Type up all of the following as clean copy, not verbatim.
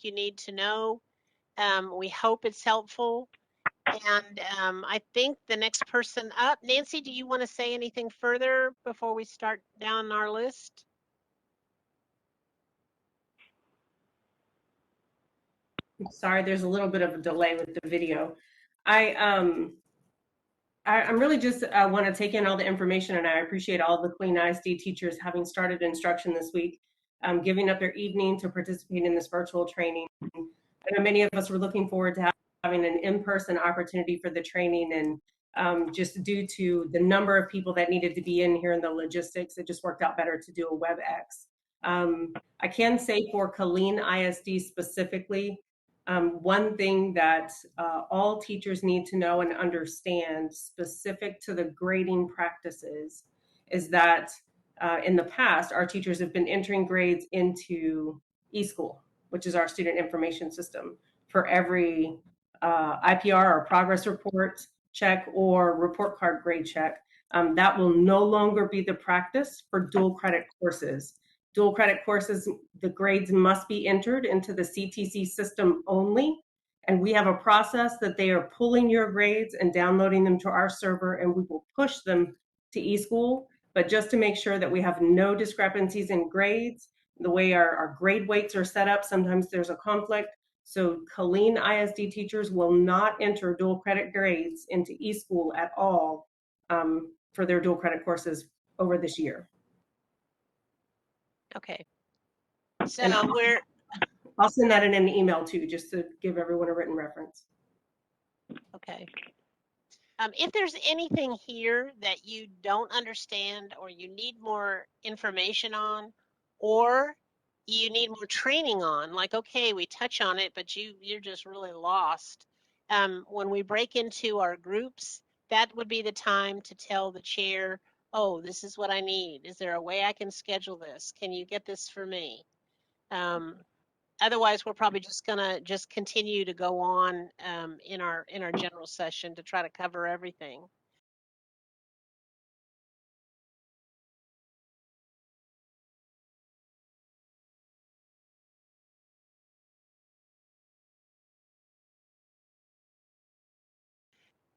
you need to know. We hope it's helpful. And I think the next person up, Nancy, do you want to say anything further before we start down our list? Sorry, there's a little bit of a delay with the video. I'm really just want to take in all the information, and I appreciate all the Clean ISD teachers having started instruction this week, giving up their evening to participate in this virtual training. I know many of us were looking forward to having an in-person opportunity for the training, and just due to the number of people that needed to be in here and the logistics, it just worked out better to do a WebEx. I can say for Colleen ISD specifically, one thing that all teachers need to know and understand specific to the grading practices is that in the past, our teachers have been entering grades into eSchool, which is our student information system, for every IPR or progress report check or report card grade check. That will no longer be the practice for dual credit courses. Dual credit courses, the grades must be entered into the CTC system only. And we have a process that they are pulling your grades and downloading them to our server, and we will push them to eSchool. But just to make sure that we have no discrepancies in grades, the way our grade weights are set up, sometimes there's a conflict. So Colleen ISD teachers will not enter dual credit grades into eSchool at all for their dual credit courses over this year. Okay. So I'll send that in an email too, just to give everyone a written reference. Okay. If there's anything here that you don't understand or you need more information on, or you need more training on, like, okay, we touch on it, but you're just really lost. When we break into our groups, that would be the time to tell the chair, oh, this is what I need. Is there a way I can schedule this? Can you get this for me? Otherwise, we're probably just gonna continue to go on in our general session to try to cover everything.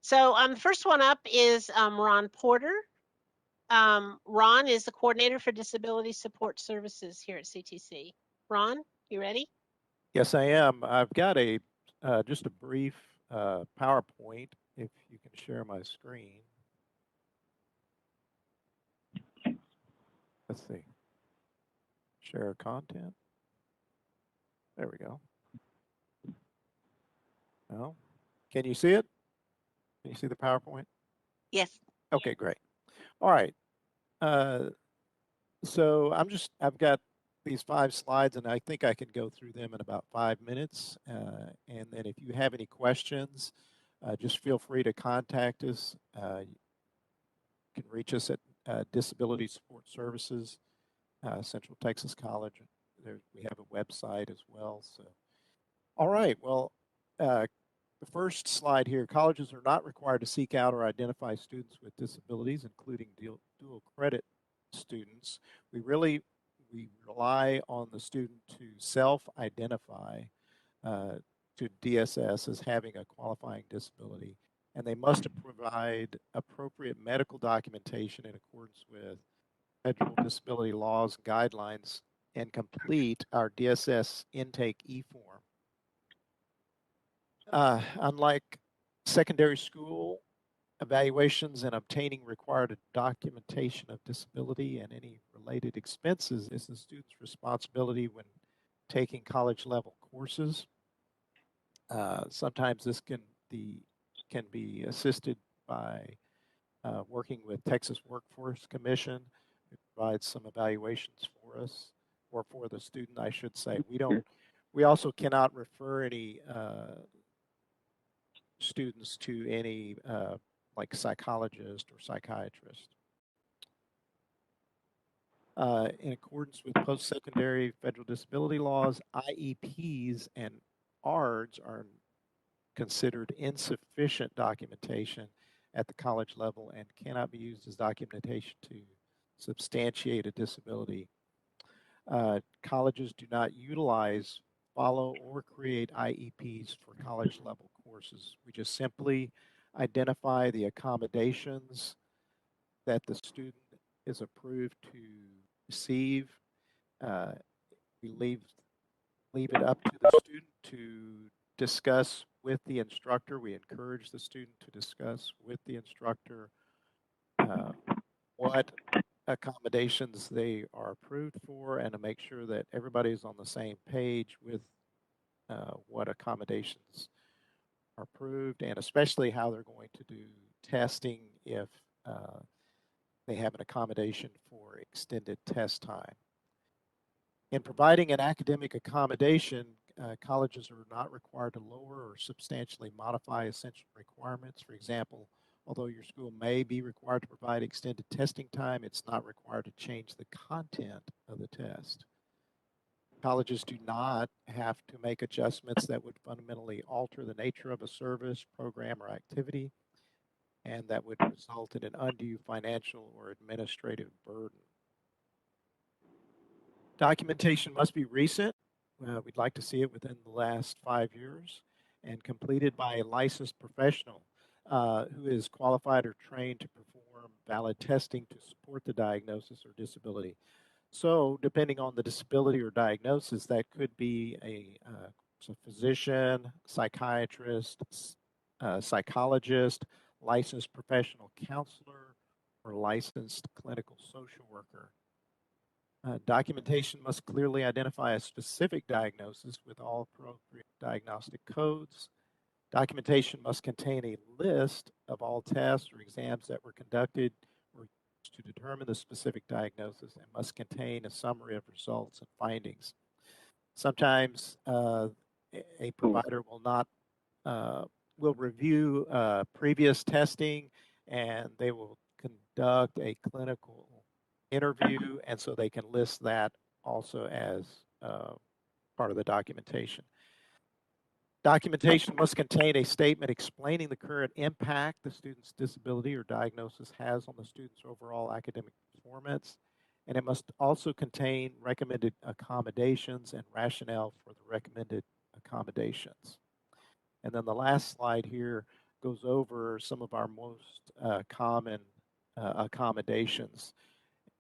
So the first one up is Ron Porter. Ron is the coordinator for disability support services here at CTC. Ron, you ready? Yes, I am. I've got a just a brief PowerPoint, if you can share my screen. Let's see. Share content. There we go. Oh, can you see it? Can you see the PowerPoint? Yes. Okay, great. All right. So I've got these 5 slides, and I think I can go through them in about 5 minutes. And then if you have any questions, just feel free to contact us. You can reach us at Disability Support Services, Central Texas College. We have a website as well. So, all right. Well, the first slide here, colleges are not required to seek out or identify students with disabilities, including dual credit students. We rely on the student to self-identify to DSS as having a qualifying disability, and they must provide appropriate medical documentation in accordance with federal disability laws and guidelines and complete our DSS intake e-form. Unlike secondary school, evaluations and obtaining required documentation of disability and any related expenses is the student's responsibility when taking college level courses. Sometimes this can be assisted by working with Texas Workforce Commission, who provides some evaluations for us, or for the student, I should say. We also cannot refer any students to any like psychologist or psychiatrist. In accordance with post-secondary federal disability laws, IEPs and ARDs are considered insufficient documentation at the college level and cannot be used as documentation to substantiate a disability. Colleges do not utilize follow or create IEPs for college level courses. We just simply identify the accommodations that the student is approved to receive. Uh, we leave it up to the student to discuss with the instructor. We encourage the student to discuss with the instructor uh, what accommodations they are approved for and to make sure that everybody's on the same page with what accommodations are approved and especially how they're going to do testing if uh, they have an accommodation for extended test time. In providing an academic accommodation, colleges are not required to lower or substantially modify essential requirements. For example, although your school may be required to provide extended testing time, it's not required to change the content of the test. Colleges do not have to make adjustments that would fundamentally alter the nature of a service, program, or activity, and that would result in an undue financial or administrative burden. Documentation must be recent. We'd like to see it within the last 5 years and completed by a licensed professional who is qualified or trained to perform valid testing to support the diagnosis or disability. So, depending on the disability or diagnosis, that could be a physician, psychiatrist, psychologist, licensed professional counselor, or licensed clinical social worker. Documentation must clearly identify a specific diagnosis with all appropriate diagnostic codes. Documentation must contain a list of all tests or exams that were conducted or used to determine the specific diagnosis and must contain a summary of results and findings. Sometimes a provider will not will review previous testing and they will conduct a clinical interview, and so they can list that also as part of the documentation. Documentation must contain a statement explaining the current impact the student's disability or diagnosis has on the student's overall academic performance, and it must also contain recommended accommodations and rationale for the recommended accommodations. And then the last slide here goes over some of our most common accommodations,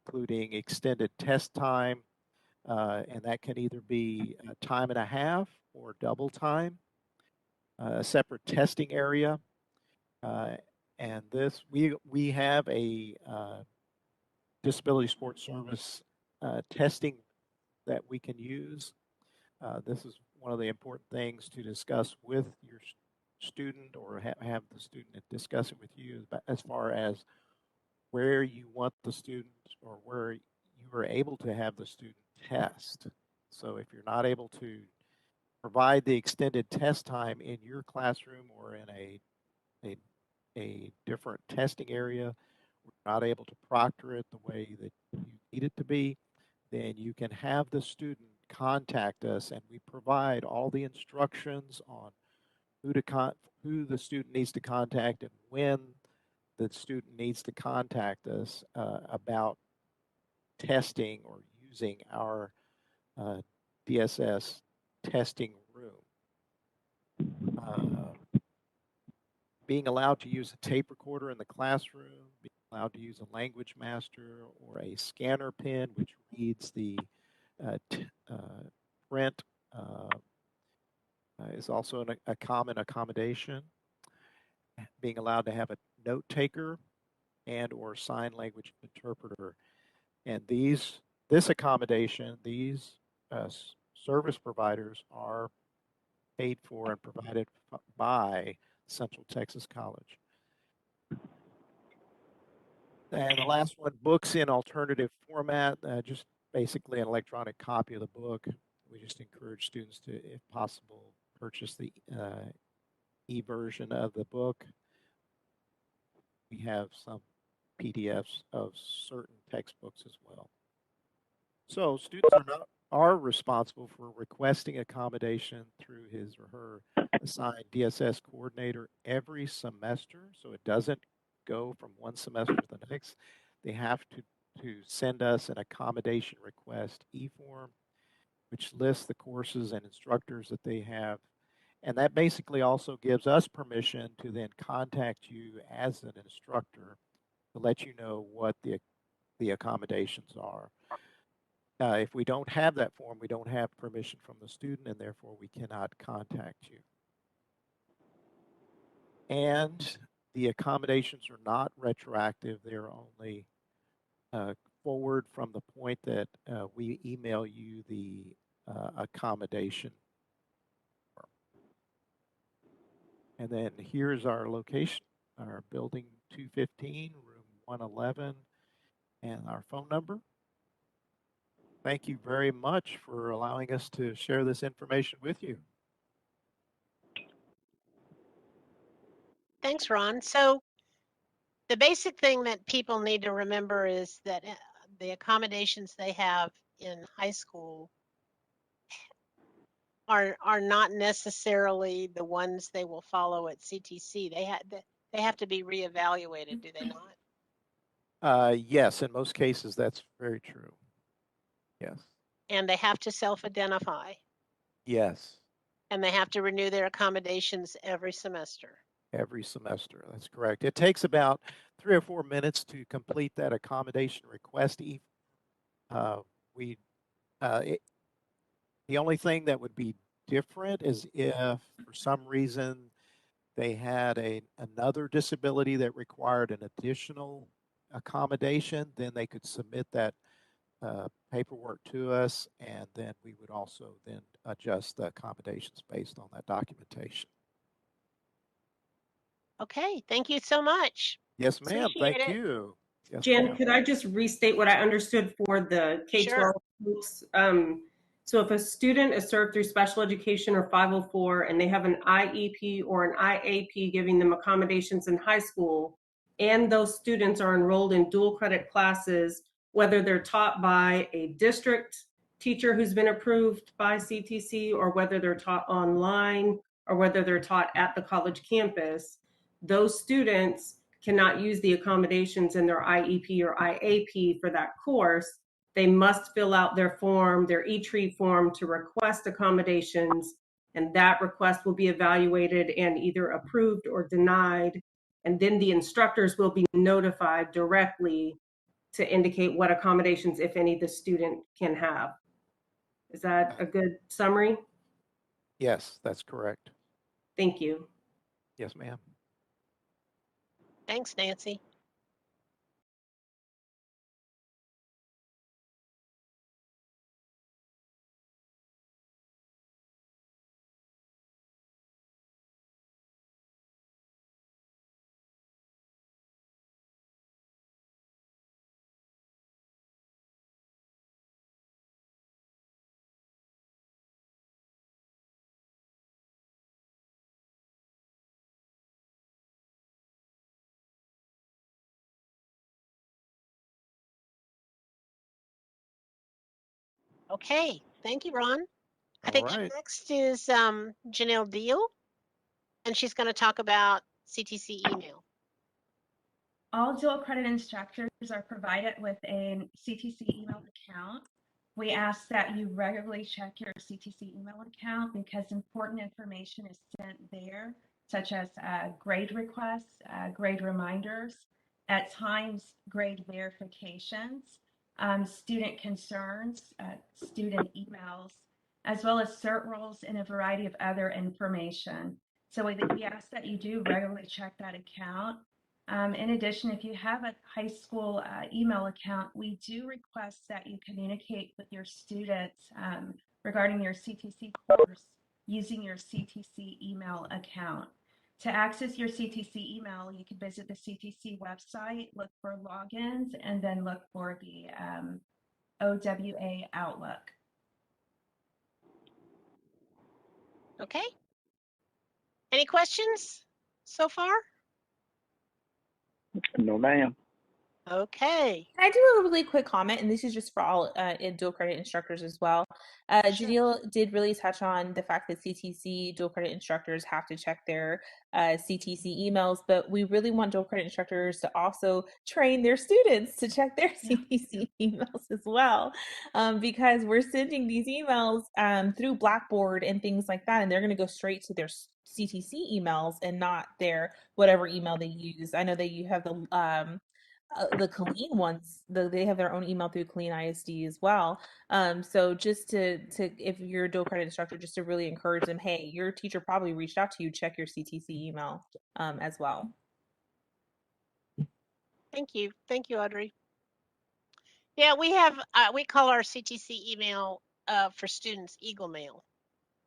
including extended test time, and that can either be time and a half or double time, a separate testing area, uh, and this we have a disability support service testing that we can use. This is one of the important things to discuss with your student or have the student discuss it with you as far as where you want the student or where you are able to have the student test. So if you're not able to provide the extended test time in your classroom or in a, a different testing area, we're not able to proctor it the way that you need it to be, then you can have the student contact us and we provide all the instructions on who the student needs to contact and when the student needs to contact us about testing or using our DSS testing room. Being allowed to use a tape recorder in the classroom, being allowed to use a language master or a scanner pen, which reads the print, is also a common accommodation. Being allowed to have a note taker and or sign language interpreter. And this accommodation, these service providers are paid for and provided by Central Texas College. And the last one, books in alternative format, just basically an electronic copy of the book. We just encourage students to, if possible, purchase the e-version of the book. We have some PDFs of certain textbooks as well. So students are responsible for requesting accommodation through his or her assigned DSS coordinator every semester. So it doesn't go from one semester to the next. They have to send us an accommodation request e-form. which lists the courses and instructors that they have. And that basically also gives us permission to then contact you as an instructor to let you know what the accommodations are. If we don't have that form, we don't have permission from the student, and therefore we cannot contact you. And the accommodations are not retroactive. They're only forward from the point that we email you the accommodation. And then here's our location, our building 215, room 111, and our phone number. Thank you very much for allowing us to share this information with you. Thanks, Ron. So the basic thing that people need to remember is that the accommodations they have in high school are not necessarily the ones they will follow at CTC. They have to be reevaluated, do they not? Yes, in most cases, that's very true. Yes. And they have to self-identify, Yes, and they have to renew their accommodations every semester. every semester. That's correct. It takes about 3 or 4 minutes to complete that accommodation request. We The only thing that would be different is if for some reason they had another disability that required an additional accommodation, then they could submit that paperwork to us, and then we would also then adjust the accommodations based on that documentation. Okay, Thank you so much. Yes, ma'am. Appreciate Thank it. you. Yes, Jen, ma'am. could I just restate what I understood for the K-12 folks? So if a student is served through special education or 504 and they have an IEP or an IAP giving them accommodations in high school, and those students are enrolled in dual credit classes, whether they're taught by a district teacher who's been approved by CTC, or whether they're taught online, or whether they're taught at the college campus, those students cannot use the accommodations in their IEP or IAP for that course. They must fill out their form, their Etrieve form, to request accommodations, and that request will be evaluated and either approved or denied. And then the instructors will be notified directly to indicate what accommodations, if any, the student can have. Is that a good summary? Yes, that's correct. Thank you. Yes, ma'am. Thanks, Nancy. Okay, thank you, Ron. I All think up right. next is Janelle Deal, and she's going to talk about CTC email. All dual credit instructors are provided with a CTC email account. We ask that you regularly check your CTC email account because important information is sent there, such as grade requests, grade reminders, at times grade verifications, student concerns, student emails, as well as cert rolls and a variety of other information. So we ask that you do regularly check that account. In addition, if you have a high school email account, we do request that you communicate with your students regarding your CTC course using your CTC email account. To access your CTC email, you can visit the CTC website, look for logins, and then look for the OWA Outlook. Okay. Any questions so far? No, ma'am. Okay. Can I do a really quick comment? And this is just for all dual credit instructors as well. Sure. Janelle did really touch on the fact that CTC dual credit instructors have to check their CTC emails, but we really want dual credit instructors to also train their students to check their Yeah. CTC emails as well, because we're sending these emails through Blackboard and things like that, and they're going to go straight to their CTC emails and not their whatever email they use. I know that you have the Colleen ones, they have their own email through Colleen ISD as well. So just to if you're a dual credit instructor, just to really encourage them, hey, your teacher probably reached out to you, check your CTC email as well. Thank you. Thank you, Audrey. Yeah, we call our CTC email for students Eagle Mail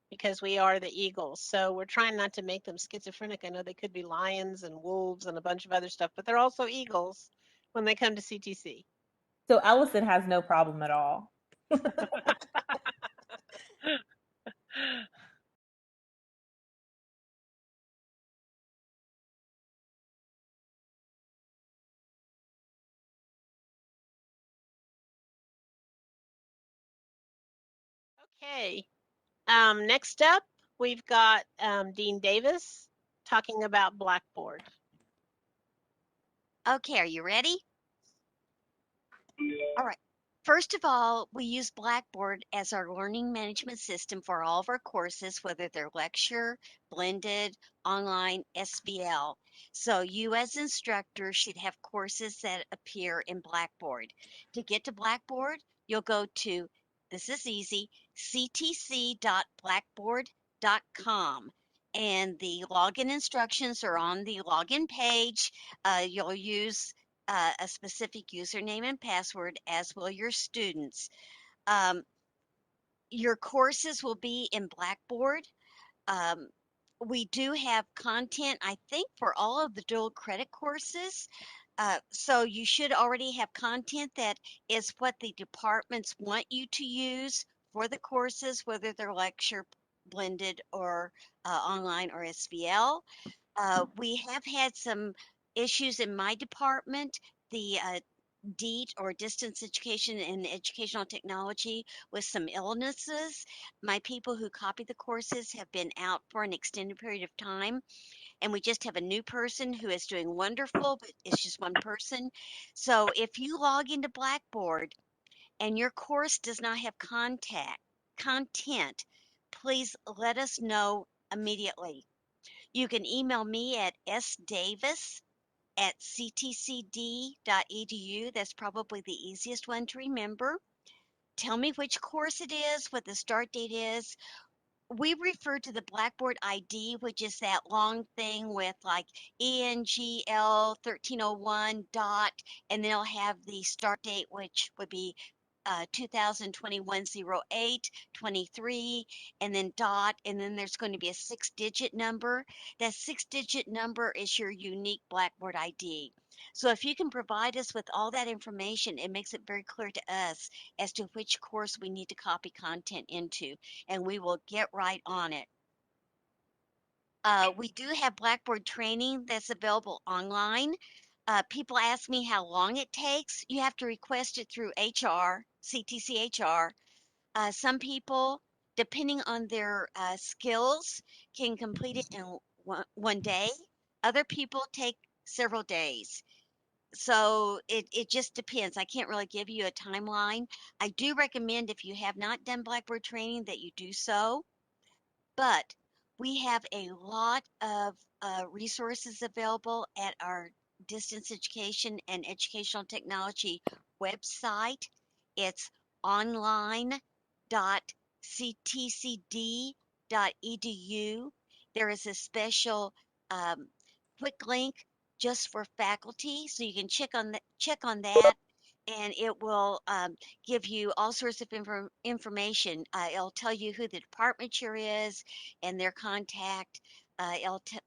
because we are the Eagles. So we're trying not to make them schizophrenic. I know they could be lions and wolves and a bunch of other stuff, but they're also Eagles when they come to CTC. So Ellison has no problem at all. Okay. Next up, we've got Dean Davis talking about Blackboard. Okay, are you ready? All right. First of all, we use Blackboard as our learning management system for all of our courses, whether they're lecture, blended, online, SBL. So you as instructor should have courses that appear in Blackboard. To get to Blackboard, you'll go to, this is easy, ctc.blackboard.com. And the login instructions are on the login page. You'll use a specific username and password, as will your students. Um, your courses will be in Blackboard. Um, we do have content, I think, for all of the dual credit courses. So you should already have content that is what the departments want you to use for the courses, whether they're lecture, blended, or online or SBL. We have had some issues in my department. The DEET or distance education and educational technology with some illnesses. My people who copy the courses have been out for an extended period of time, and we just have a new person who is doing wonderful, but it's just one person. So if you log into Blackboard and your course does not have content, please let us know immediately. You can email me at sdavis@ctcd.edu. That's probably the easiest one to remember. Tell me which course it is, what the start date is. We refer to the Blackboard ID, which is that long thing with like ENGL 1301 dot, and then it'll have the start date, which would be 2021-08-23, and then dot, and then there's going to be a 6-digit number. That 6-digit number is your unique Blackboard ID. So if you can provide us with all that information, it makes it very clear to us as to which course we need to copy content into, and we will get right on it. We do have Blackboard training that's available online. People ask me how long it takes. You have to request it through HR, CTC HR. Some people, depending on their skills, can complete it in one day. Other people take several days. So it just depends. I can't really give you a timeline. I do recommend if you have not done Blackboard training that you do so. But we have a lot of resources available at our distance education and educational technology website. It's online.ctcd.edu. There is a special um, quick link just for faculty, so you can check on that, and it will give you all sorts of information. It'll tell you who the department chair is and their contact.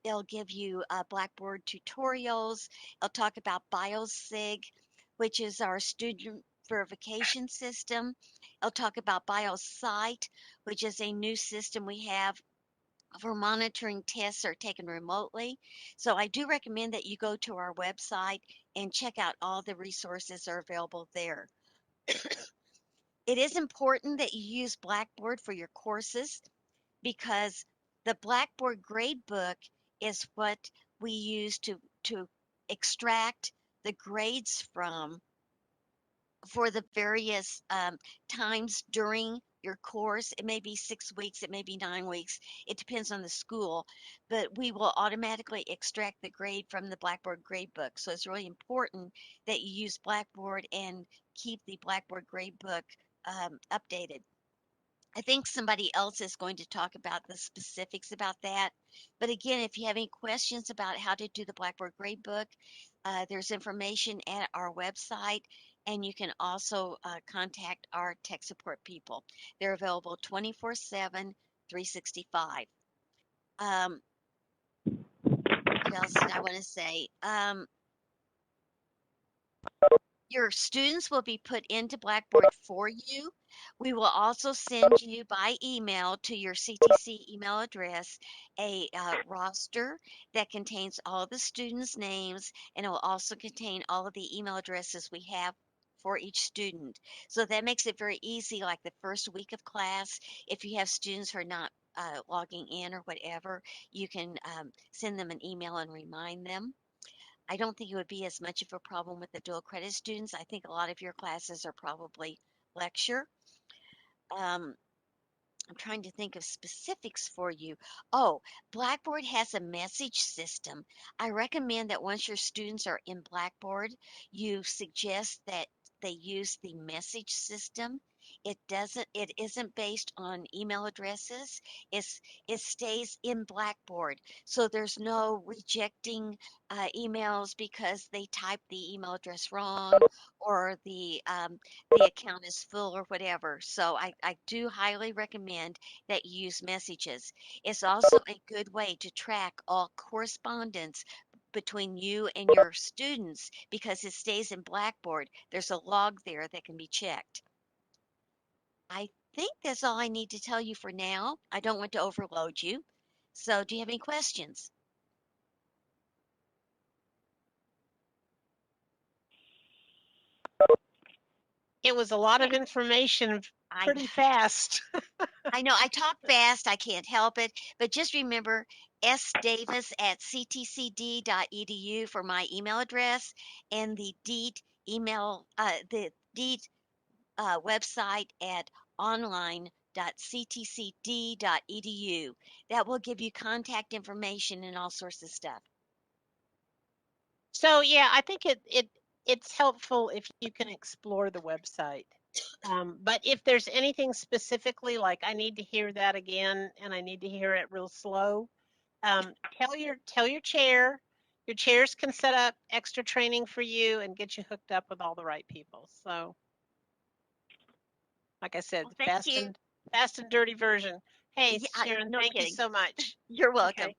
It'll give you Blackboard tutorials. It'll talk about BioSig, which is our student verification system. It'll talk about BioSite, which is a new system we have for monitoring tests are taken remotely. So I do recommend that you go to our website and check out all the resources that are available there. It is important that you use Blackboard for your courses because the Blackboard gradebook is what we use to extract the grades from for the various times during your course. It may be 6 weeks, it may be 9 weeks. It depends on the school, but we will automatically extract the grade from the Blackboard gradebook. So it's really important that you use Blackboard and keep the Blackboard gradebook updated. I think somebody else is going to talk about the specifics about that. But again, if you have any questions about how to do the Blackboard gradebook, there's information at our website, and you can also contact our tech support people. They're available 24/7, 365. Um, what else did I want to say? Your students will be put into Blackboard for you. We will also send you by email to your CTC email address a roster that contains all the students' names, and it will also contain all of the email addresses we have for each student. So that makes it very easy, like the first week of class, if you have students who are not logging in or whatever, you can send them an email and remind them. I don't think it would be as much of a problem with the dual credit students. I think a lot of your classes are probably lecture. Um, I'm trying to think of specifics for you. Oh, Blackboard has a message system. I recommend that once your students are in Blackboard, you suggest that they use the message system. It isn't based on email addresses. It stays in Blackboard. So there's no rejecting emails because they typed the email address wrong or the account is full or whatever. So I do highly recommend that you use messages. It's also a good way to track all correspondence between you and your students because it stays in Blackboard. There's a log there that can be checked. I think that's all I need to tell you for now. I don't want to overload you. So, do you have any questions? It was a lot of information I pretty fast. I know I talk fast, I can't help it, but just remember sdavis@ctcd.edu for my email address and the DEET the DEET website at online.ctcd.edu. That will give you contact information and all sorts of stuff. So yeah, I think it's helpful if you can explore the website. But if there's anything specifically like I need to hear that again and I need to hear it real slow, tell your chair. Your chairs can set up extra training for you and get you hooked up with all the right people. So, like I said, Well, thank you. fast and dirty version. Hey, Yeah, Sharon, no thank you kidding. so much. You're welcome. Okay.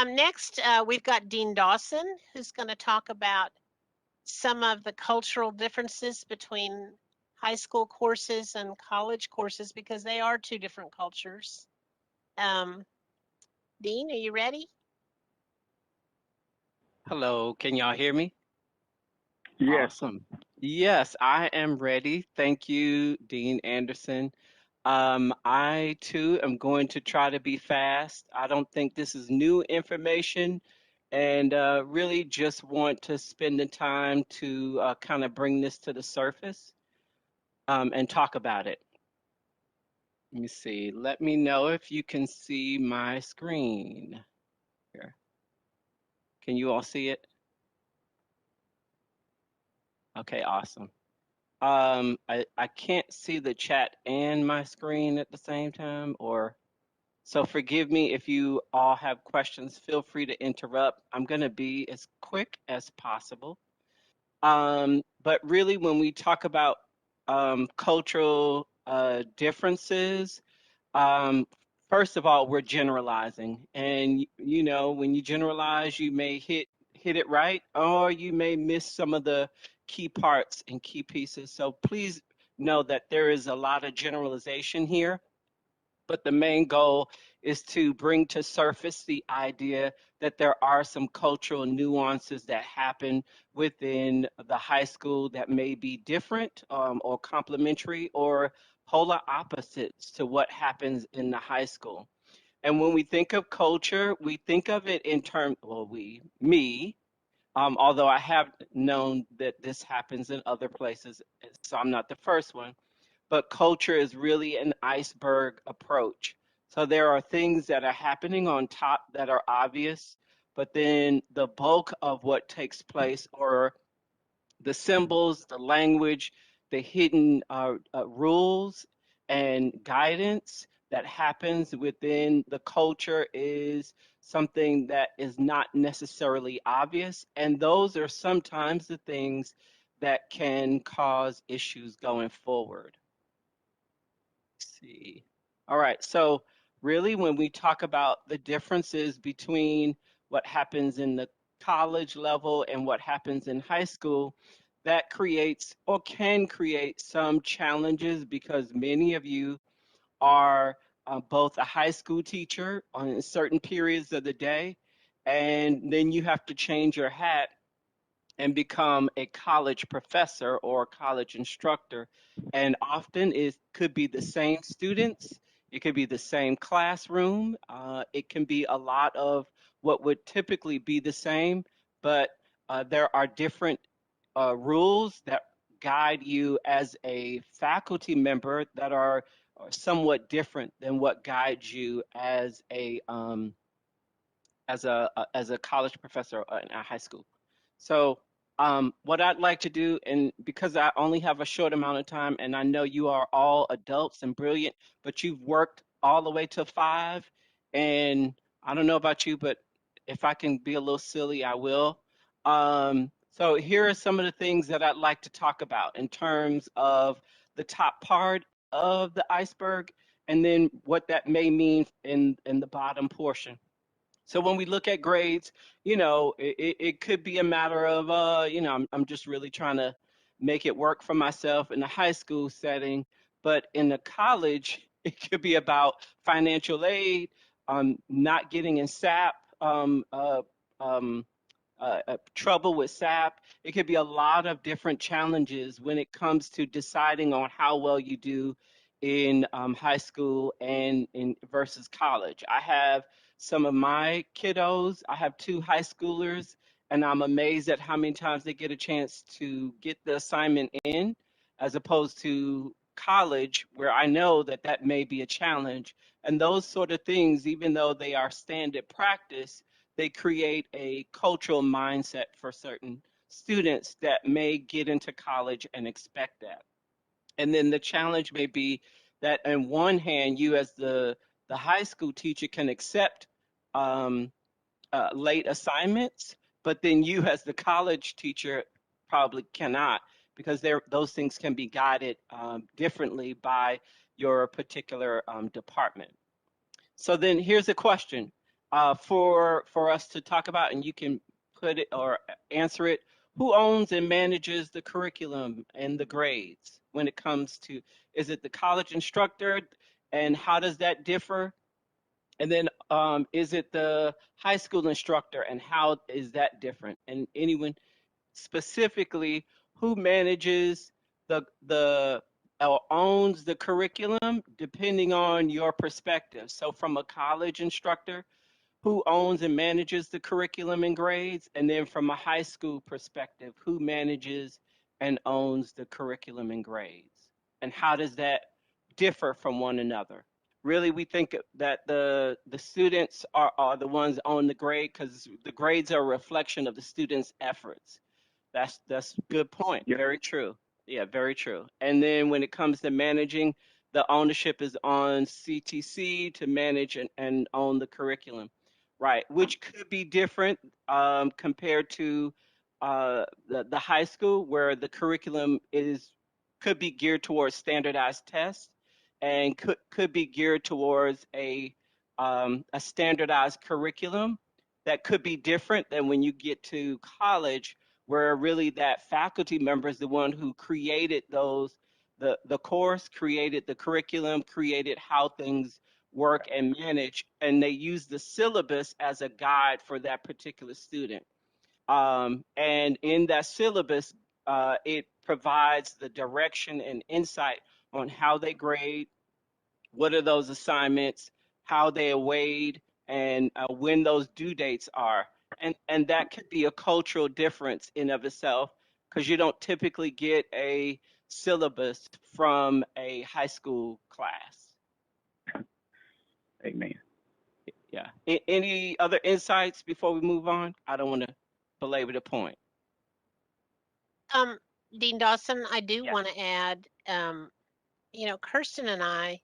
Next, we've got Dean Dawson, who's going to talk about some of the cultural differences between high school courses and college courses because they are two different cultures. Um, Dean, are you ready? Hello, can y'all hear me? Yes. Awesome. Yes, I am ready. Thank you, Dean Anderson. I too am going to try to be fast. I don't think this is new information and really just want to spend the time to kind of bring this to the surface and talk about it. Let me see. Let me know if you can see my screen here. Can you all see it? Okay, awesome. I can't see the chat and my screen at the same time, or so forgive me if you all have questions. Feel free to interrupt. I'm going to be as quick as possible. But really, when we talk about cultural differences, um, first of all, we're generalizing, and you know, when you generalize, you may hit it right, or you may miss some of the key parts and key pieces. So please know that there is a lot of generalization here, but the main goal is to bring to surface the idea that there are some cultural nuances that happen within the high school that may be different or complementary or polar opposites to what happens in the high school. And when we think of culture, we think of it in terms, well, me, although I have known that this happens in other places, so I'm not the first one, but culture is really an iceberg approach. So there are things that are happening on top that are obvious, but then the bulk of what takes place, or the symbols, the language, the hidden rules and guidance that happens within the culture is something that is not necessarily obvious. And those are sometimes the things that can cause issues going forward. Let's see. All right. So, really, when we talk about the differences between what happens in the college level and what happens in high school, that creates or can create some challenges because many of you are both a high school teacher on certain periods of the day, and then you have to change your hat and become a college professor or college instructor. And often it could be the same students, it could be the same classroom, it can be a lot of what would typically be the same, but there are different rules that guide you as a faculty member that are somewhat different than what guides you as a college professor in a high school. So what I'd like to do, and because I only have a short amount of time, and I know you are all adults and brilliant, but you've worked all the way to 5, and I don't know about you, but if I can be a little silly, I will. So here are some of the things that I'd like to talk about in terms of the top part of the iceberg, and then what that may mean in the bottom portion. So when we look at grades, you know, it could be a matter of, you know, I'm just really trying to make it work for myself in the high school setting. But in the college, it could be about financial aid, not getting in SAP, um, trouble with SAP. It could be a lot of different challenges when it comes to deciding on how well you do in high school and in versus college. I have some of my kiddos. I have 2 high schoolers, and I'm amazed at how many times they get a chance to get the assignment in, as opposed to college, where I know that that may be a challenge. And those sort of things, even though they are standard practice, they create a cultural mindset for certain students that may get into college and expect that. And then the challenge may be that, on one hand, you as the high school teacher can accept um, late assignments, but then you as the college teacher probably cannot, because those things can be guided differently by your particular department. So then here's a question for us to talk about, and you can put it or answer it. Who owns and manages the curriculum and the grades when it comes to, is it the college instructor, and how does that differ? And then is it the high school instructor, and how is that different? And anyone specifically, who manages the or owns the curriculum, depending on your perspective. So from a college instructor, who owns and manages the curriculum and grades, and then from a high school perspective, who manages and owns the curriculum and grades, and how does that differ from one another? really we think that the students are the ones on the grade because the grades are a reflection of the students' efforts. That's good point. Yep. Very true. Yeah, very true. And then when it comes to managing, the ownership is on CTC to manage and own the curriculum, right? Which could be different compared to the high school where the curriculum is could be geared towards standardized tests and could be geared towards a standardized curriculum that could be different than when you get to college where really that faculty member is the one who created the course, created the curriculum, created how things work and manage, and they use the syllabus as a guide for that particular student. And in that syllabus, it provides the direction and insight on how they grade, what are those assignments, how they are weighed, and when those due dates are. And that could be a cultural difference in of itself because you don't typically get a syllabus from a high school class. Amen. Yeah. Any other insights before we move on? I don't want to belabor the point. Dean Dawson, I do Yeah. want to add, Kirsten and I,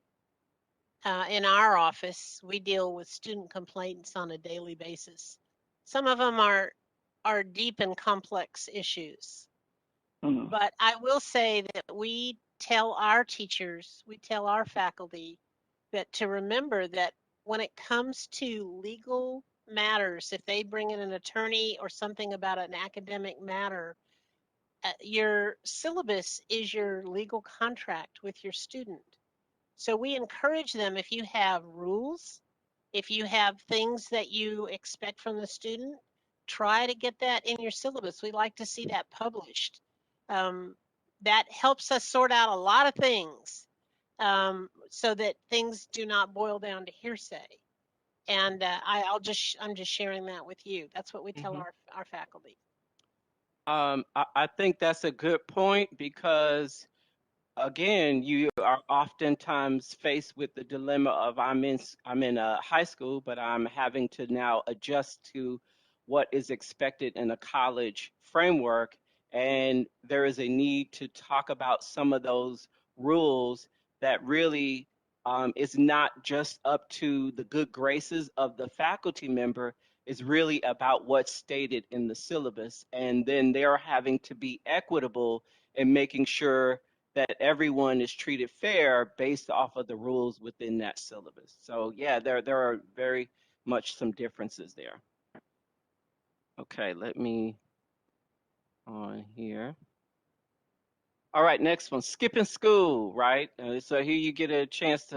in our office, we deal with student complaints on a daily basis. Some of them are deep and complex issues. Mhm. But I will say that we tell our teachers, we tell our faculty that to remember that when it comes to legal matters, if they bring in an attorney or something about an academic matter, your syllabus is your legal contract with your student. So we encourage them, if you have rules, if you have things that you expect from the student, try to get that in your syllabus. We like to see that published. That helps us sort out a lot of things so that things do not boil down to hearsay. And I'm just sharing that with you. That's what we tell Mhm. our faculty. I think that's a good point because again, you are oftentimes faced with the dilemma of I'm in a high school, but I'm having to now adjust to what is expected in a college framework, and there is a need to talk about some of those rules that really is not just up to the good graces of the faculty member. Is really about what's stated in the syllabus, and then they're having to be equitable in making sure that everyone is treated fair based off of the rules within that syllabus. So yeah, there are very much some differences there. Okay, let me on here. All right, next one, skipping school, right? So here you get a chance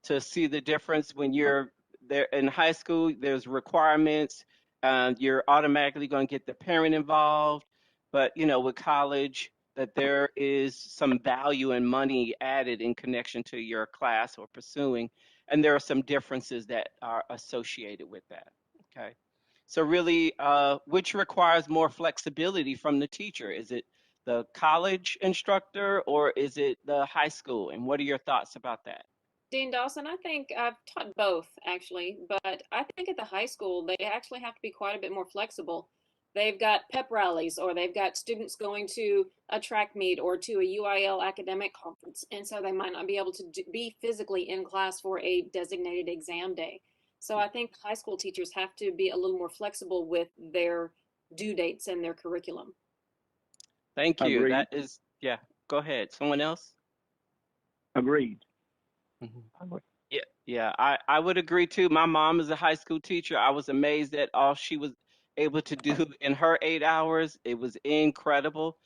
to see the difference when you're there in high school. There's requirements. You're automatically going to get the parent involved, but with college, that there is some value and money added in connection to your class or pursuing, and there are some differences that are associated with that. Okay, so really, which requires more flexibility from the teacher? Is it the college instructor or is it the high school? And what are your thoughts about that? Dean Dawson, I think I've taught both actually, but I think at the high school they actually have to be quite a bit more flexible. They've got pep rallies or they've got students going to a track meet or to a UIL academic conference, and so they might not be able to be physically in class for a designated exam day. So I think high school teachers have to be a little more flexible with their due dates and their curriculum. Thank you. Agreed. That is, yeah, go ahead. Someone else? Agreed. Mhm. Yeah, yeah, I would agree too. My mom is a high school teacher. I was amazed at all she was able to do in her 8 hours. It was incredible.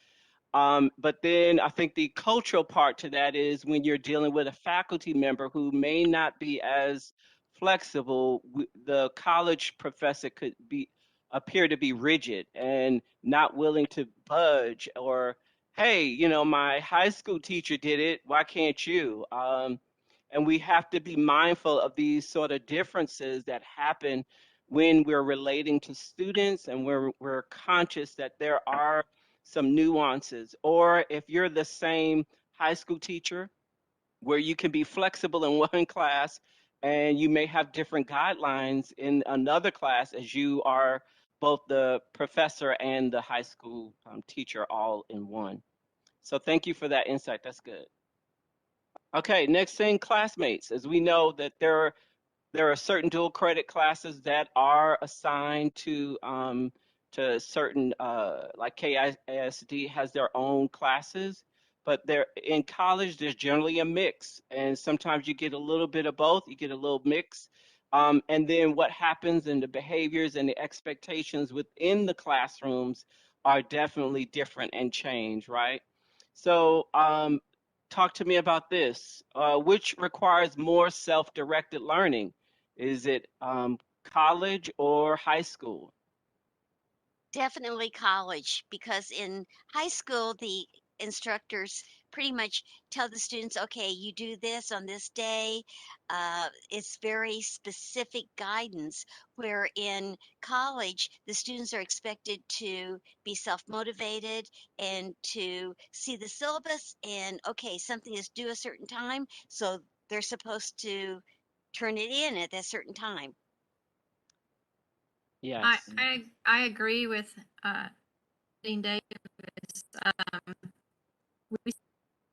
But then I think the cultural part to that is when you're dealing with a faculty member who may not be as flexible, the college professor could be appear to be rigid and not willing to budge or, hey, my high school teacher did it, why can't you? And we have to be mindful of these sort of differences that happen when we're relating to students and we're conscious that there are some nuances. Or if you're the same high school teacher where you can be flexible in one class and you may have different guidelines in another class as you are both the professor and the high school teacher all in one. So thank you for that insight. That's good. Okay, next thing, classmates. As we know that there are certain dual credit classes that are assigned to certain like KISD has their own classes, but there in college there's generally a mix, and sometimes you get a little bit of both. You get a little mix, and then what happens and the behaviors and the expectations within the classrooms are definitely different and change, right? So talk to me about this. Which requires more self-directed learning? Is it college or high school? Definitely college, because in high school, the instructors pretty much tell the students, okay, you do this on this day. It's very specific guidance, where in college, the students are expected to be self motivated and to see the syllabus. And okay, something is due a certain time, so they're supposed to turn it in at that certain time. Yes. I agree with Dean Davis. We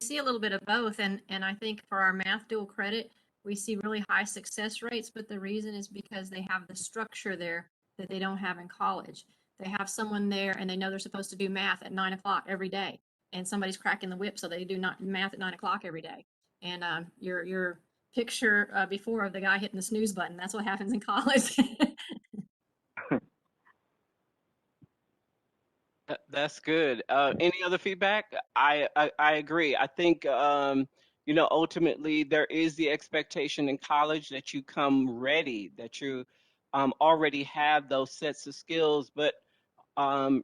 see a little bit of both, and I think for our math dual credit, we see really high success rates, but the reason is because they have the structure there that they don't have in college. They have someone there and they know they're supposed to do math at 9 o'clock every day, and somebody's cracking the whip, so they do not math at 9 o'clock every day. And your picture before of the guy hitting the snooze button, that's what happens in college. That's good. Any other feedback? I agree. I think you know, ultimately there is the expectation in college that you come ready, that you already have those sets of skills, but um,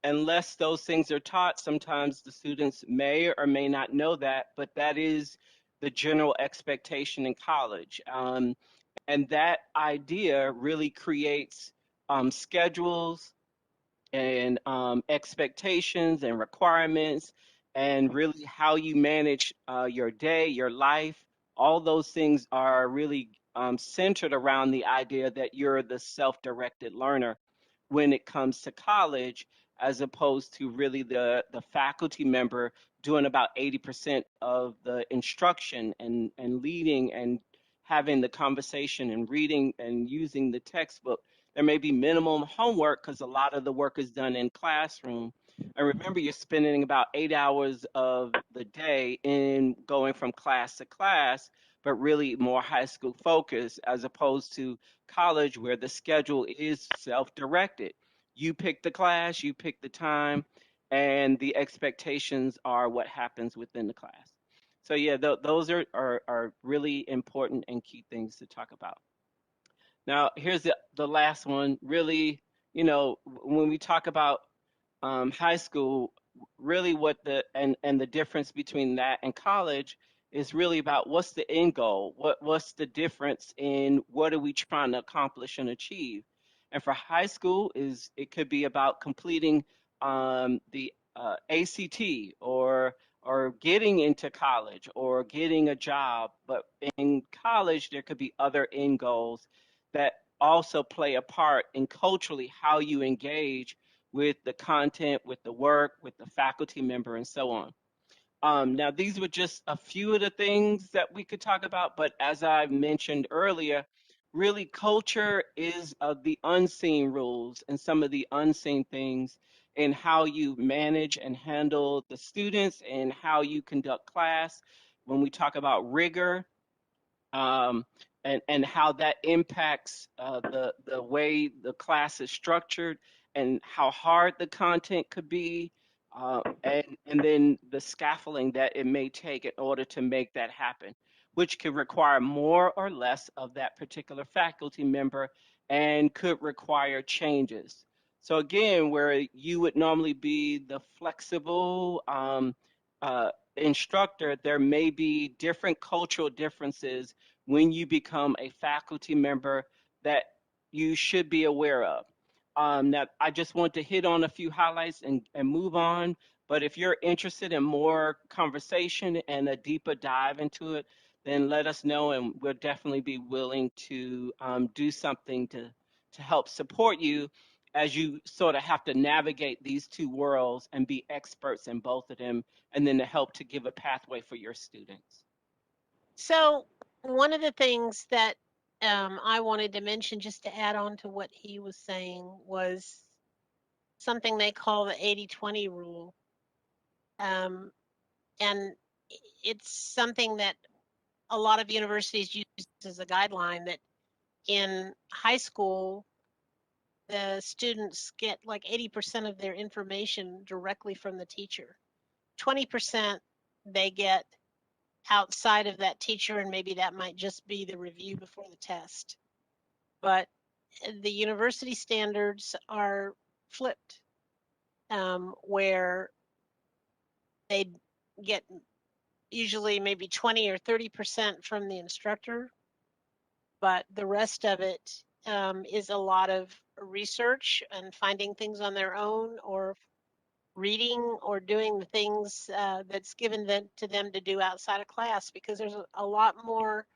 unless those things are taught, sometimes the students may or may not know that, but that is the general expectation in college. And that idea really creates schedules and expectations and requirements, and really how you manage your day, your life. All those things are really centered around the idea that you're the self directed learner when it comes to college, as opposed to really the faculty member doing about 80% of the instruction and leading and having the conversation and reading and using the textbook. There may be minimum homework because a lot of the work is done in classroom. And remember, you're spending about 8 hours of the day in going from class to class, but really more high school focus as opposed to college where the schedule is self-directed. You pick the class, you pick the time, and the expectations are what happens within the class. So yeah, those are really important and key things to talk about. Now, here's the last one. Really, you know, when we talk about high school, really what and the difference between that and college is really about what's the end goal? What's the difference in what are we trying to accomplish and achieve? And for high school is it could be about completing the ACT or getting into college or getting a job. But in college, there could be other end goals that also play a part in culturally how you engage with the content, with the work, with the faculty member, and so on. Now, these were just a few of the things that we could talk about, but as I mentioned earlier, really culture is the unseen rules and some of the unseen things in how you manage and handle the students and how you conduct class. When we talk about rigor, um, and how that impacts the way the class is structured and how hard the content could be, and then the scaffolding that it may take in order to make that happen, which could require more or less of that particular faculty member and could require changes. So again, where you would normally be the flexible instructor, there may be different cultural differences when you become a faculty member that you should be aware of. Now, I just want to hit on a few highlights and move on, But if you're interested in more conversation and a deeper dive into it, then let us know, and we'll definitely be willing to do something to help support you as you sort of have to navigate these two worlds and be experts in both of them, and then to help to give a pathway for your students. So one of the things that I wanted to mention, just to add on to what he was saying, was something they call the 80-20 rule. And it's something that a lot of universities use as a guideline, that in high school, the students get like 80% of their information directly from the teacher. 20% they get outside of that teacher, and maybe that might just be the review before the test. But the university standards are flipped, where they get usually maybe 20 or 30% from the instructor, but the rest of it is a lot of research and finding things on their own, or reading, or doing the things that's given to them to do outside of class, because there's a lot more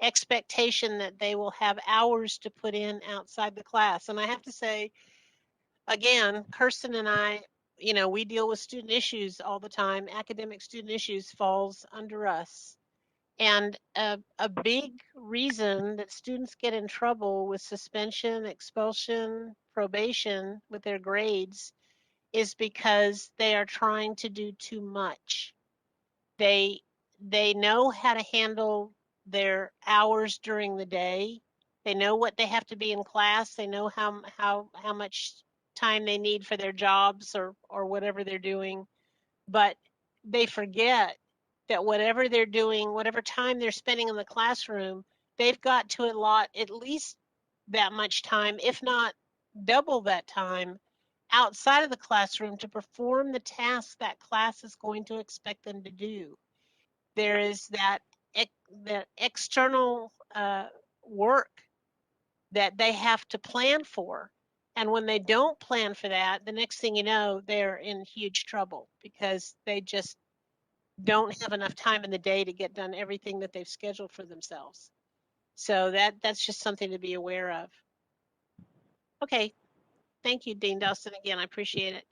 expectation that they will have hours to put in outside the class. And I have to say, again, Kirsten and I, we deal with student issues all the time. Academic student issues falls under us. And a big reason that students get in trouble with suspension, expulsion, probation with their grades is because they are trying to do too much. They know how to handle their hours during the day. They know what they have to be in class. They know how much time they need for their jobs, or whatever they're doing. But they forget that whatever they're doing, whatever time they're spending in the classroom, they've got to allot at least that much time, if not double that time, outside of the classroom to perform the tasks that class is going to expect them to do. There is that external work that they have to plan for. And when they don't plan for that, the next thing you know, they're in huge trouble, because they just don't have enough time in the day to get done everything that they've scheduled for themselves. So that's just something to be aware of. Okay. Thank you, Dean Dawson. Again, I appreciate it.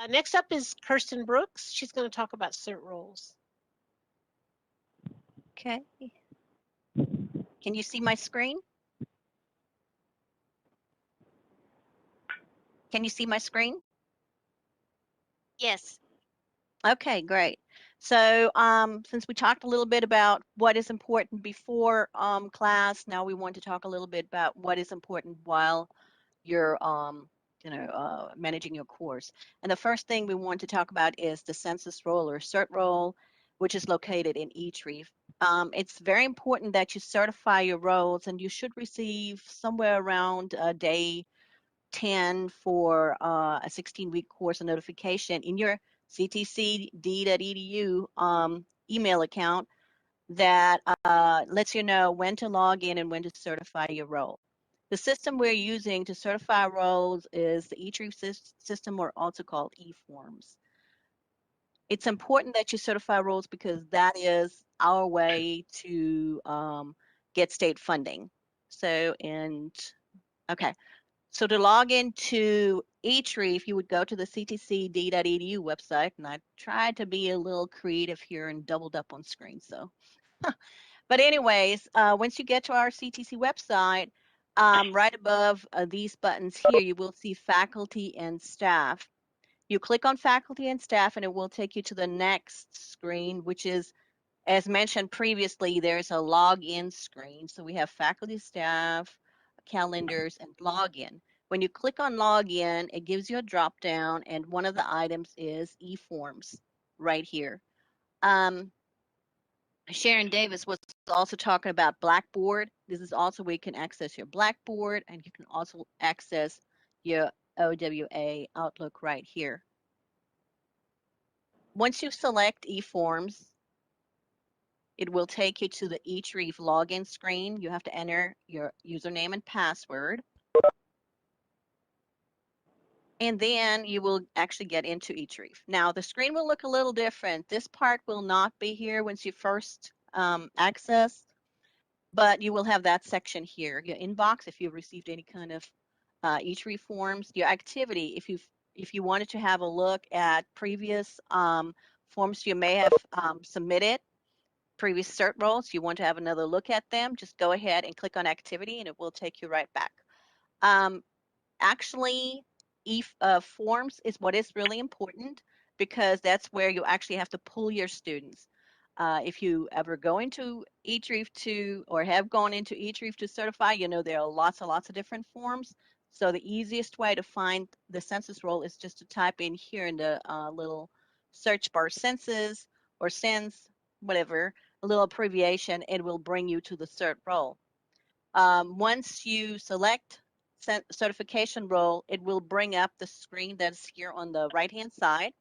Next up is Kirsten Brooks. She's going to talk about cert roles. Okay. Can you see my screen? Can you see my screen? Yes. Okay, great. So since we talked a little bit about what is important before class, now we want to talk a little bit about what is important while you're managing your course. And the first thing we want to talk about is the census role or cert role, which is located in Etrieve. It's very important that you certify your roles, and you should receive somewhere around day 10 for a 16-week course, a notification in your ctcd.edu email account that lets you know when to log in and when to certify your role. The system we're using to certify roles is the Etrieve system, or also called eForms. It's important that you certify roles because that is our way to get state funding. So, okay. So to log into Etrieve, you would go to the ctcd.edu website, and I tried to be a little creative here and doubled up on screen. So, but anyways, once you get to our CTC website, Right above these buttons here, you will see faculty and staff. You click on faculty and staff and it will take you to the next screen, which is, as mentioned previously, there's a login screen. So we have faculty, staff, calendars, and login. When you click on login, it gives you a drop down, and one of the items is eForms right here. Sharon Davis was also talking about Blackboard. This is also where you can access your Blackboard, and you can also access your OWA Outlook right here. Once you select eForms, it will take you to the Etrieve login screen. You have to enter your username and password. And then you will actually get into Etrieve. Now, the screen will look a little different. This part will not be here once you first access, but you will have that section here. Your inbox, if you've received any kind of Etrieve forms. Your activity, if you wanted to have a look at previous forms you may have submitted, previous cert roles, you want to have another look at them, just go ahead and click on activity and it will take you right back. Actually, forms is what is really important because that's where you actually have to pull your students. If you ever go into Etrieve to, or have gone into Etrieve to certify, you know there are lots and lots of different forms. So the easiest way to find the census role is just to type in here in the little search bar census or cens, whatever, a little abbreviation, it will bring you to the cert role. Once you select certification role, it will bring up the screen that's here on the right-hand side,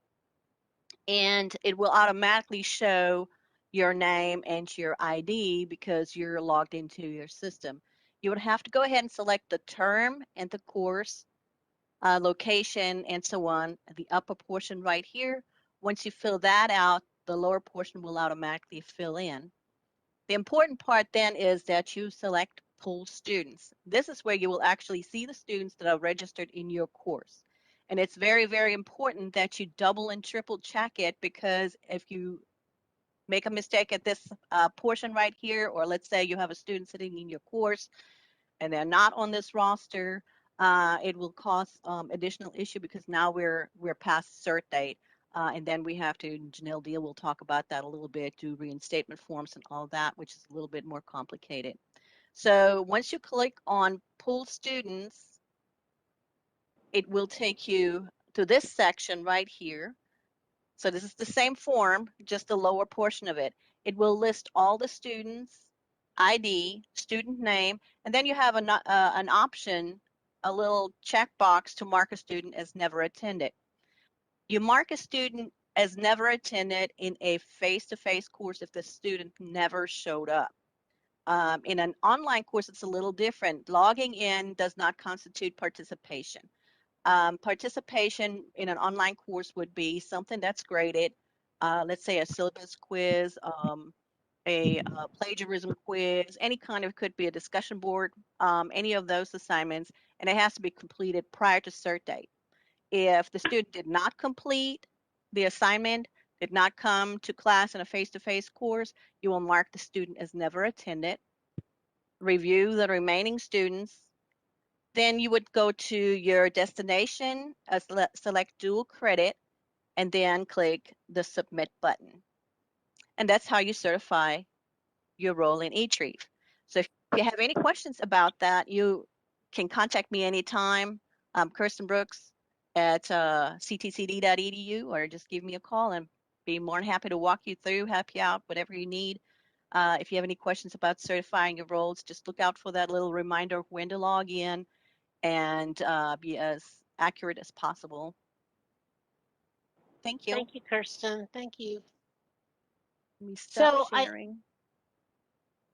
and it will automatically show your name and your ID because you're logged into your system. You would have to go ahead and select the term and the course, location, and so on, the upper portion right here. Once you fill that out, the lower portion will automatically fill in. The important part then is that you select pool students. This is where you will actually see the students that are registered in your course. And it's very, very important that you double and triple check it, because if you make a mistake at this portion right here, or let's say you have a student sitting in your course and they're not on this roster, it will cause additional issue because now we're past cert date. And then we have to, Janelle Deal will talk about that a little bit, do reinstatement forms and all that, which is a little bit more complicated. So once you click on pool students, it will take you to this section right here. So this is the same form, just the lower portion of it. It will list all the students, ID, student name, and then you have an option, a little checkbox to mark a student as never attended. You mark a student as never attended in a face-to-face course if the student never showed up. In an online course, it's a little different. Logging in does not constitute participation. Participation in an online course would be something that's graded, let's say a syllabus quiz, a plagiarism quiz, any kind of, could be a discussion board, any of those assignments, and it has to be completed prior to cert date. If the student did not complete the assignment, did not come to class in a face-to-face course, you will mark the student as never attended, review the remaining students. Then you would go to your destination, select dual credit, and then click the submit button. And that's how you certify your role in Etrieve. So if you have any questions about that, you can contact me anytime. Kirsten Brooks at ctcd.edu, or just give me a call and be more than happy to walk you through, help you out, whatever you need. If you have any questions about certifying your roles, just look out for that little reminder of when to log in and be as accurate as possible. Thank you. Thank you, Kirsten. Thank you. Let me stop So sharing.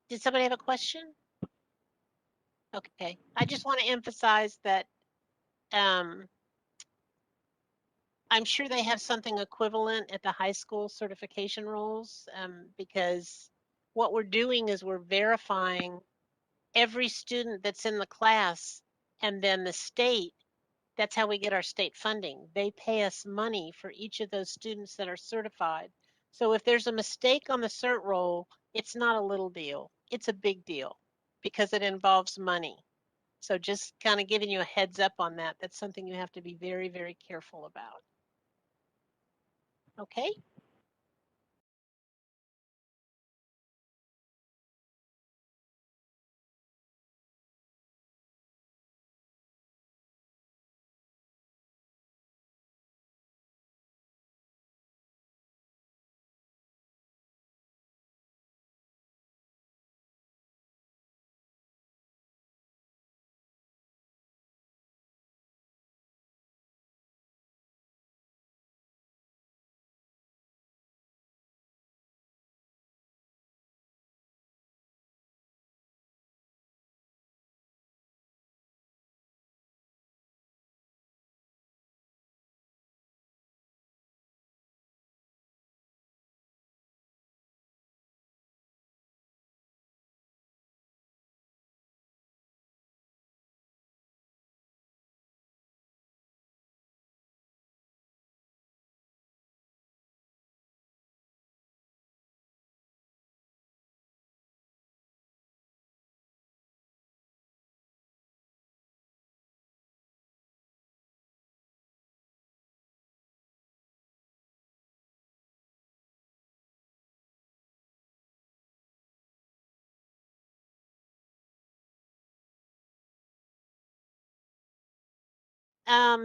did somebody have a question? Okay, I just want to emphasize that I'm sure they have something equivalent at the high school certification roles, because what we're doing is we're verifying every student that's in the class, and then the state, that's how we get our state funding. They pay us money for each of those students that are certified. So if there's a mistake on the cert roll, it's not a little deal, it's a big deal because it involves money. So just kind of giving you a heads up on that. That's something you have to be very, very careful about. Okay.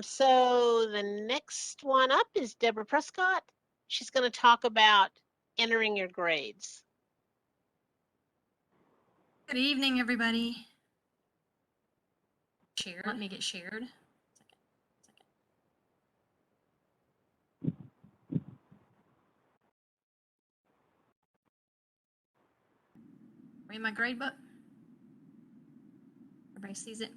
So the next one up is Deborah Prescott. She's going to talk about entering your grades. Good evening, everybody. Let me get shared. Read my grade book. Everybody sees it.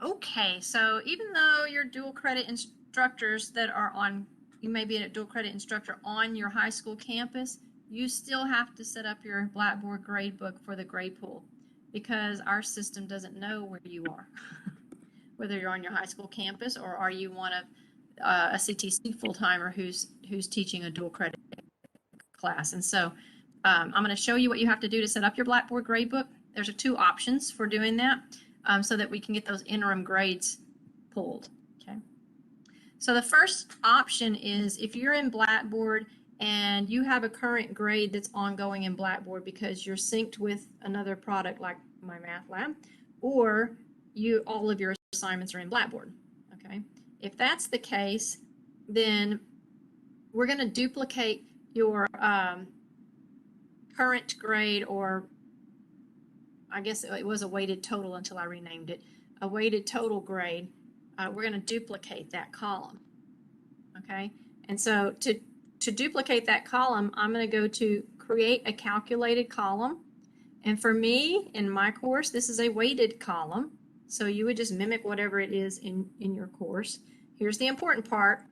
Okay, so even though you're dual credit instructors that are on, you may be a dual credit instructor on your high school campus, you still have to set up your Blackboard grade book for the grade pool because our system doesn't know where you are, whether you're on your high school campus or are you one of a CTC full-timer who's teaching a dual credit class. And so I'm going to show you what you have to do to set up your Blackboard gradebook. There's two options for doing that so that we can get those interim grades pulled. Okay. So the first option is if you're in Blackboard and you have a current grade that's ongoing in Blackboard because you're synced with another product like My Math Lab, or all of your assignments are in Blackboard. Okay. If that's the case, then we're going to duplicate your current grade, or I guess it was a weighted total until I renamed it, a weighted total grade. We're going to duplicate that column. Okay, and so to duplicate that column, I'm going to go to create a calculated column. And for me, in my course, this is a weighted column. So you would just mimic whatever it is in your course. Here's the important part.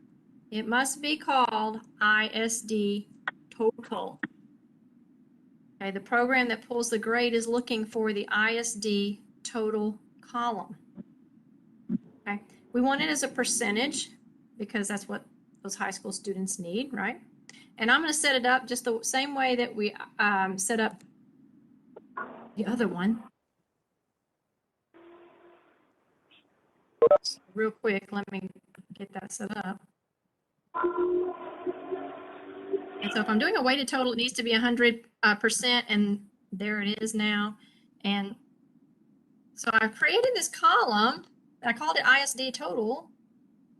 It must be called ISD total. Okay, the program that pulls the grade is looking for the ISD total column. Okay, we want it as a percentage because that's what those high school students need, right? And I'm going to set it up just the same way that we set up the other one. Real quick, let me get that set up. And so if I'm doing a weighted total, it needs to be 100%, and there it is now. And so I created this column. I called it ISD total.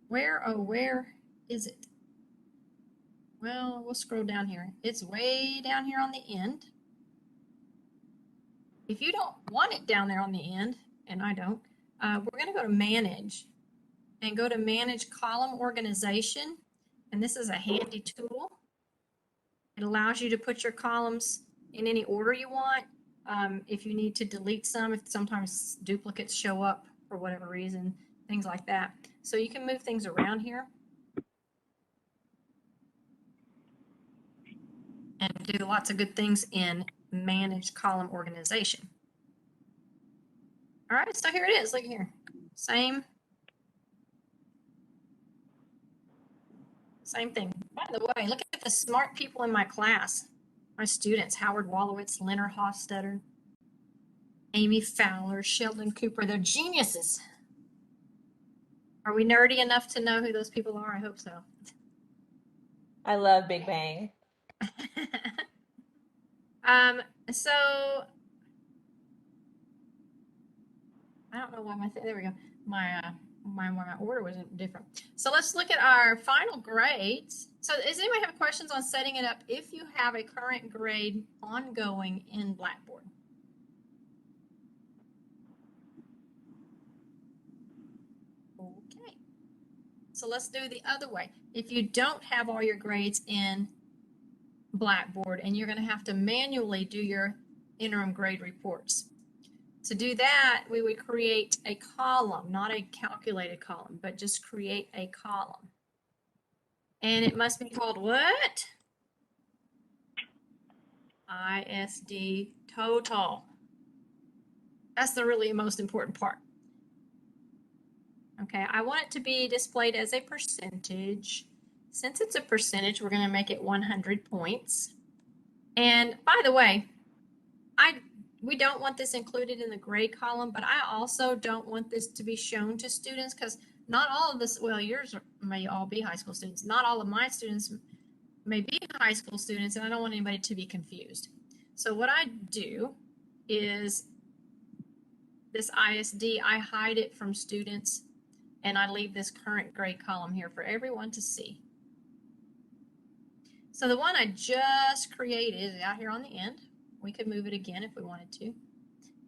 Where is it? Well, we'll scroll down here. It's way down here on the end. If you don't want it down there on the end, and I don't, we're going to go to Manage and go to Manage Column Organization. And this is a handy tool. It allows you to put your columns in any order you want. If you need to delete some, if sometimes duplicates show up for whatever reason, things like that. So you can move things around here and do lots of good things in Manage Column Organization. All right, so here it is. Look here. Same thing. By the way, look at the smart people in my class. My students, Howard Wallowitz, Leonard Hofstetter. Amy Fowler, Sheldon Cooper, they're geniuses. Are we nerdy enough to know who those people are? I hope so. I love Big Bang. So I don't know why there we go. My order wasn't different. So let's look at our final grades. So does anybody have questions on setting it up if you have a current grade ongoing in Blackboard? Okay. So let's do the other way. If you don't have all your grades in Blackboard and you're going to have to manually do your interim grade reports. To do that, we would create a column, not a calculated column, but just create a column. And it must be called what? ISD total. That's the really most important part. Okay, I want it to be displayed as a percentage. Since it's a percentage, we're going to make it 100 points. And by the way, we don't want this included in the grade column, but I also don't want this to be shown to students because not all of this, well, yours may all be high school students. Not all of my students may be high school students, and I don't want anybody to be confused. So what I do is this ISD, I hide it from students, and I leave this current grade column here for everyone to see. So the one I just created is out here on the end. We could move it again if we wanted to.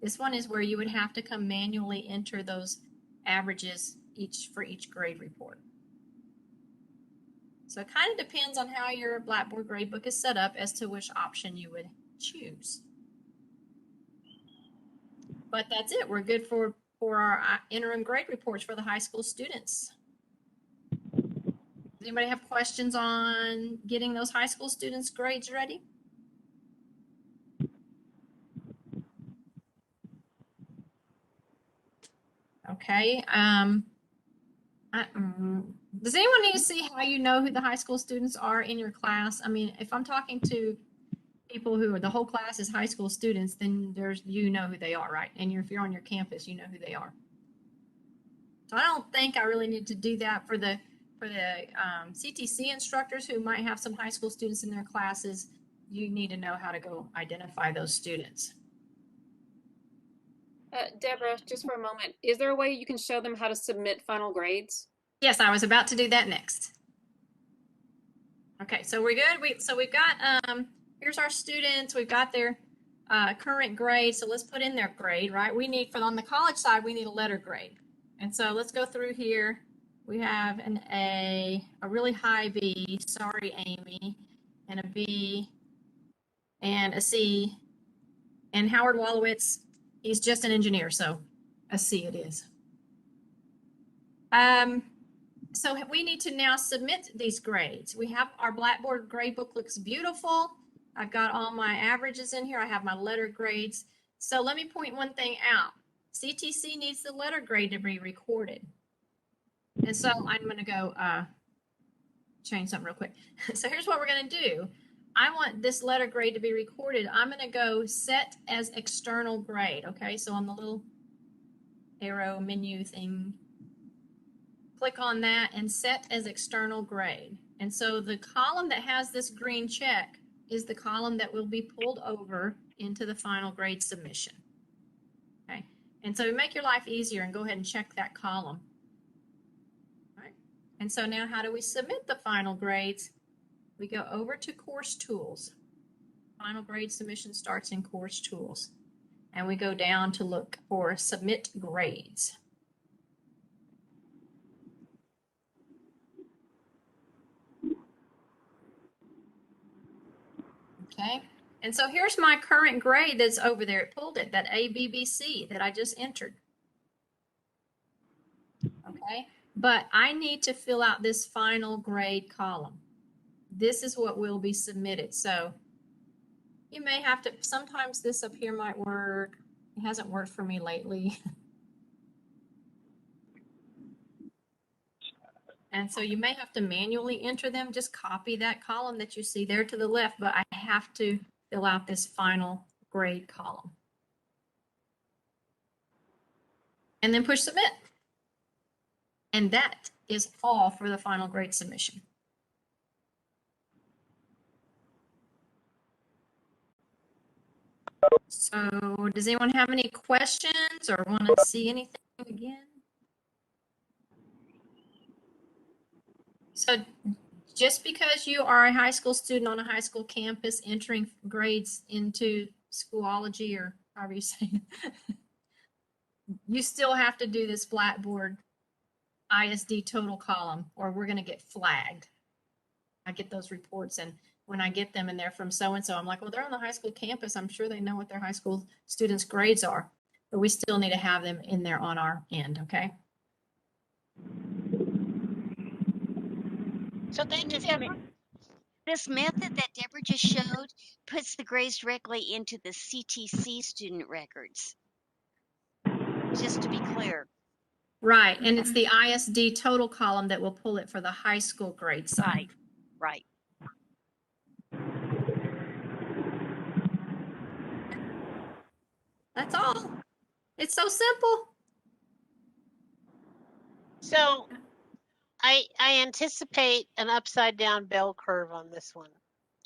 This one is where you would have to come manually enter those averages for each grade report. So it kind of depends on how your Blackboard gradebook is set up as to which option you would choose. But that's it. We're good for our interim grade reports for the high school students. Does anybody have questions on getting those high school students' grades ready? Okay. Does anyone need to see how you know who the high school students are in your class? I mean, if I'm talking to people who are the whole class is high school students, then you know who they are, right? And if you're on your campus, you know who they are. So I don't think I really need to do that for the CTC instructors who might have some high school students in their classes. You need to know how to go identify those students. Deborah, just for a moment, is there a way you can show them how to submit final grades? Yes, I was about to do that next. Okay, so we're good. So we've got, here's our students. We've got their current grade. So let's put in their grade, right? We need, on the college side, we need a letter grade. And so let's go through here. We have an A, a really high B, sorry, Amy, and a B, and a C. And Howard Wolowitz, he's just an engineer, so a C it is. So we need to now submit these grades. We have our Blackboard gradebook looks beautiful. I've got all my averages in here. I have my letter grades. So let me point one thing out. CTC needs the letter grade to be recorded. And so I'm going to go change something real quick. So here's what we're going to do. I want this letter grade to be recorded. I'm going to go set as external grade. Okay, so on the little arrow menu thing, click on that and set as external grade. And so the column that has this green check is the column that will be pulled over into the final grade submission. Okay, and so to make your life easier, and go ahead and check that column. All right. And so now how do we submit the final grades? We go over to Course Tools. Final grade submission starts in Course Tools. And we go down to look for Submit Grades. Okay, and so here's my current grade that's over there. It pulled it, that ABBC that I just entered. Okay, but I need to fill out this final grade column. This is what will be submitted. So you may have to, sometimes this up here might work. It hasn't worked for me lately. And so you may have to manually enter them. Just copy that column that you see there to the left, but I have to fill out this final grade column. and then push submit. And that is all for the final grade submission. So does anyone have any questions or want to see anything again? So just because you are a high school student on a high school campus entering grades into Schoology, or however you say it, you still have to do this Blackboard ISD total column, or we're going to get flagged. I get those reports, and when I get them and they're from so-and-so, I'm like, well, they're on the high school campus. I'm sure they know what their high school students' grades are, but we still need to have them in there on our end, okay? So they just This method that Deborah just showed puts the grades directly into the CTC student records, just to be clear. Right, and it's the ISD total column that will pull it for the high school grade side. Right. That's all. It's so simple. So I anticipate an upside down bell curve on this one.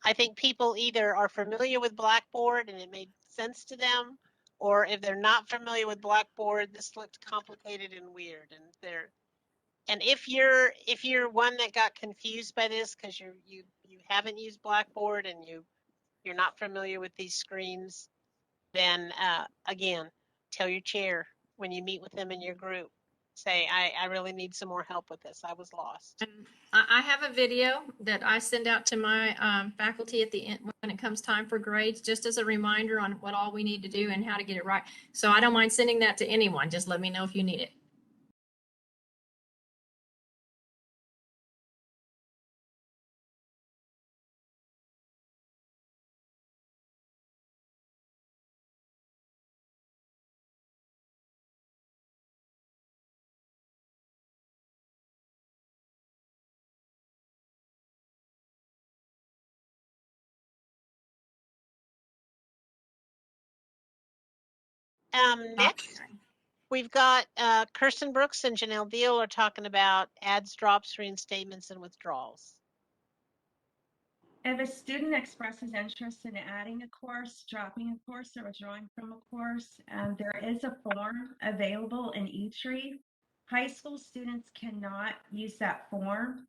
I think people either are familiar with Blackboard and it made sense to them, or if they're not familiar with Blackboard, this looked complicated and weird. And if you're one that got confused by this because you haven't used Blackboard and you're not familiar with these screens, then again, tell your chair when you meet with them in your group. Say, I really need some more help with this. I was lost. And I have a video that I send out to my faculty at the end when it comes time for grades, just as a reminder on what all we need to do and how to get it right. So I don't mind sending that to anyone. Just let me know if you need it. Next, we've got Kirsten Brooks and Janelle Deal are talking about adds, drops, reinstatements, and withdrawals. If a student expresses interest in adding a course, dropping a course, or withdrawing from a course, there is a form available in Etrieve. High school students cannot use that form.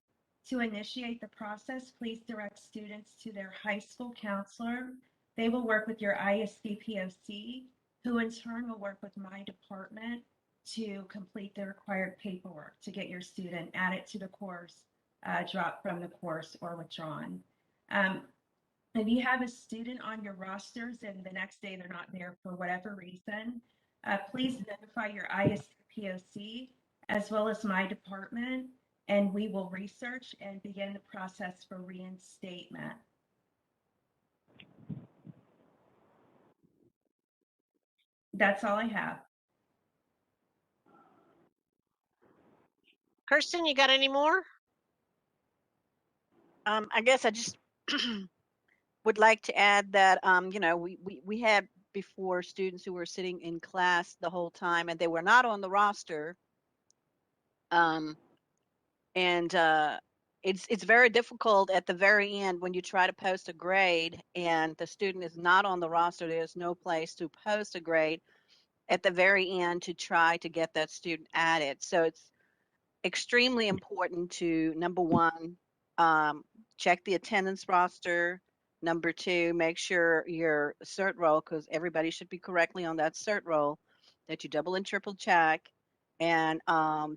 To initiate the process, please direct students to their high school counselor. They will work with your ISD POC, who in turn will work with my department to complete the required paperwork to get your student added to the course, dropped from the course, or withdrawn. If you have a student on your rosters and the next day they're not there for whatever reason, please notify your ISD POC as well as my department, and we will research and begin the process for reinstatement. That's all I have. Kirsten, you got any more? I guess I just would like to add that, you know, we had before students who were sitting in class the whole time and they were not on the roster. It's very difficult at the very end when you try to post a grade and the student is not on the roster. There's no place to post a grade at the very end to try to get that student added. So it's extremely important to, number one, check the attendance roster. Number two, make sure your cert roll, because everybody should be correctly on that cert roll, that you double and triple check, and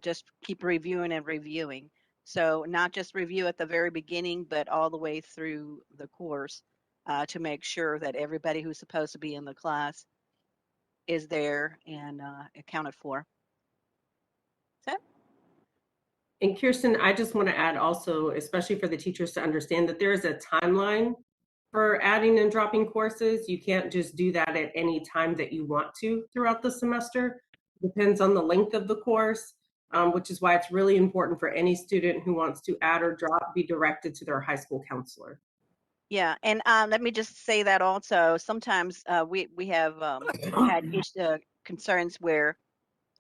just keep reviewing and reviewing. So not just review at the very beginning, but all the way through the course to make sure that everybody who's supposed to be in the class is there and accounted for. So. And Kirsten, I just want to add also, especially for the teachers to understand that there is a timeline for adding and dropping courses. You can't just do that at any time that you want to throughout the semester. It depends on the length of the course, which is why it's really important for any student who wants to add or drop, be directed to their high school counselor. Yeah, and let me just say that also, sometimes we have had concerns where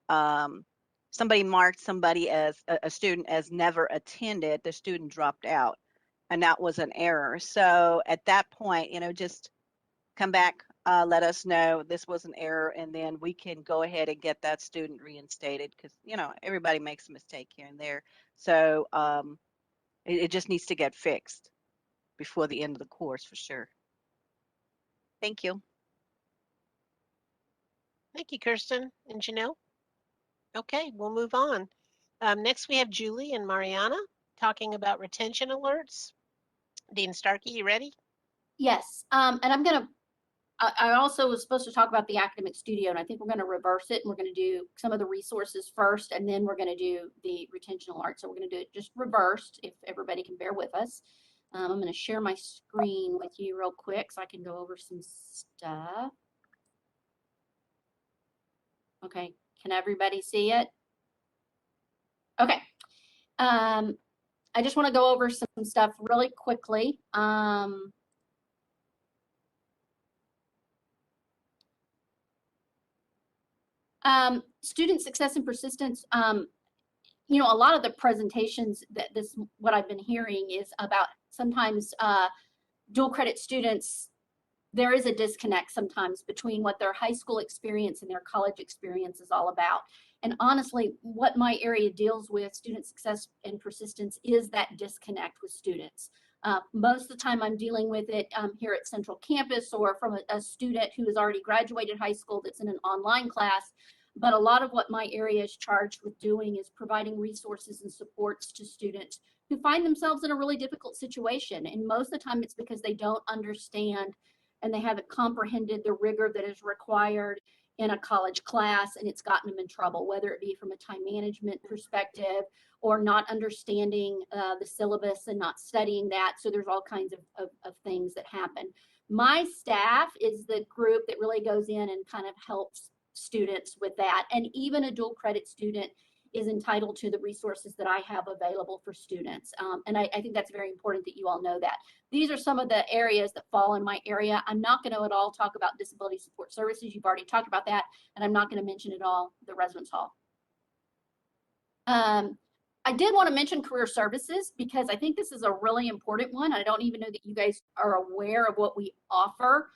somebody marked somebody as a student as never attended, the student dropped out, and that was an error. So at that point, just come back, let us know this was an error, and then we can go ahead and get that student reinstated, because everybody makes a mistake here and there. So it just needs to get fixed before the end of the course for sure. Thank you. Thank you, Kirsten and Janelle. Okay, we'll move on. Next, we have Julie and Mariana talking about retention alerts. Dean Starkey, you ready? Yes, and I also was supposed to talk about the academic studio, and I think we're going to reverse it, and we're going to do some of the resources first, and then we're going to do the retention alert. So we're going to do it just reversed, if everybody can bear with us. I'm going to share my screen with you real quick so I can go over some stuff. Okay, can everybody see it? Okay. I just want to go over some stuff really quickly. Student success and persistence. A lot of the presentations that what I've been hearing is about sometimes dual credit students. There is a disconnect sometimes between what their high school experience and their college experience is all about. And honestly, what my area deals with, student success and persistence, is that disconnect with students. Most of the time I'm dealing with it here at Central Campus, or from a student who has already graduated high school that's in an online class. But a lot of what my area is charged with doing is providing resources and supports to students who find themselves in a really difficult situation. And most of the time it's because they don't understand and they haven't comprehended the rigor that is required in a college class, and it's gotten them in trouble, whether it be from a time management perspective or not understanding the syllabus and not studying that. So there's all kinds of things that happen. My staff is the group that really goes in and kind of helps students with that. And even a dual credit student is entitled to the resources that I have available for students. And I think that's very important that you all know that. These are some of the areas that fall in my area. I'm not going to at all talk about disability support services. You've already talked about that. And I'm not going to mention at all the residence hall. I did want to mention career services because I think this is a really important one. I don't even know that you guys are aware of what we offer.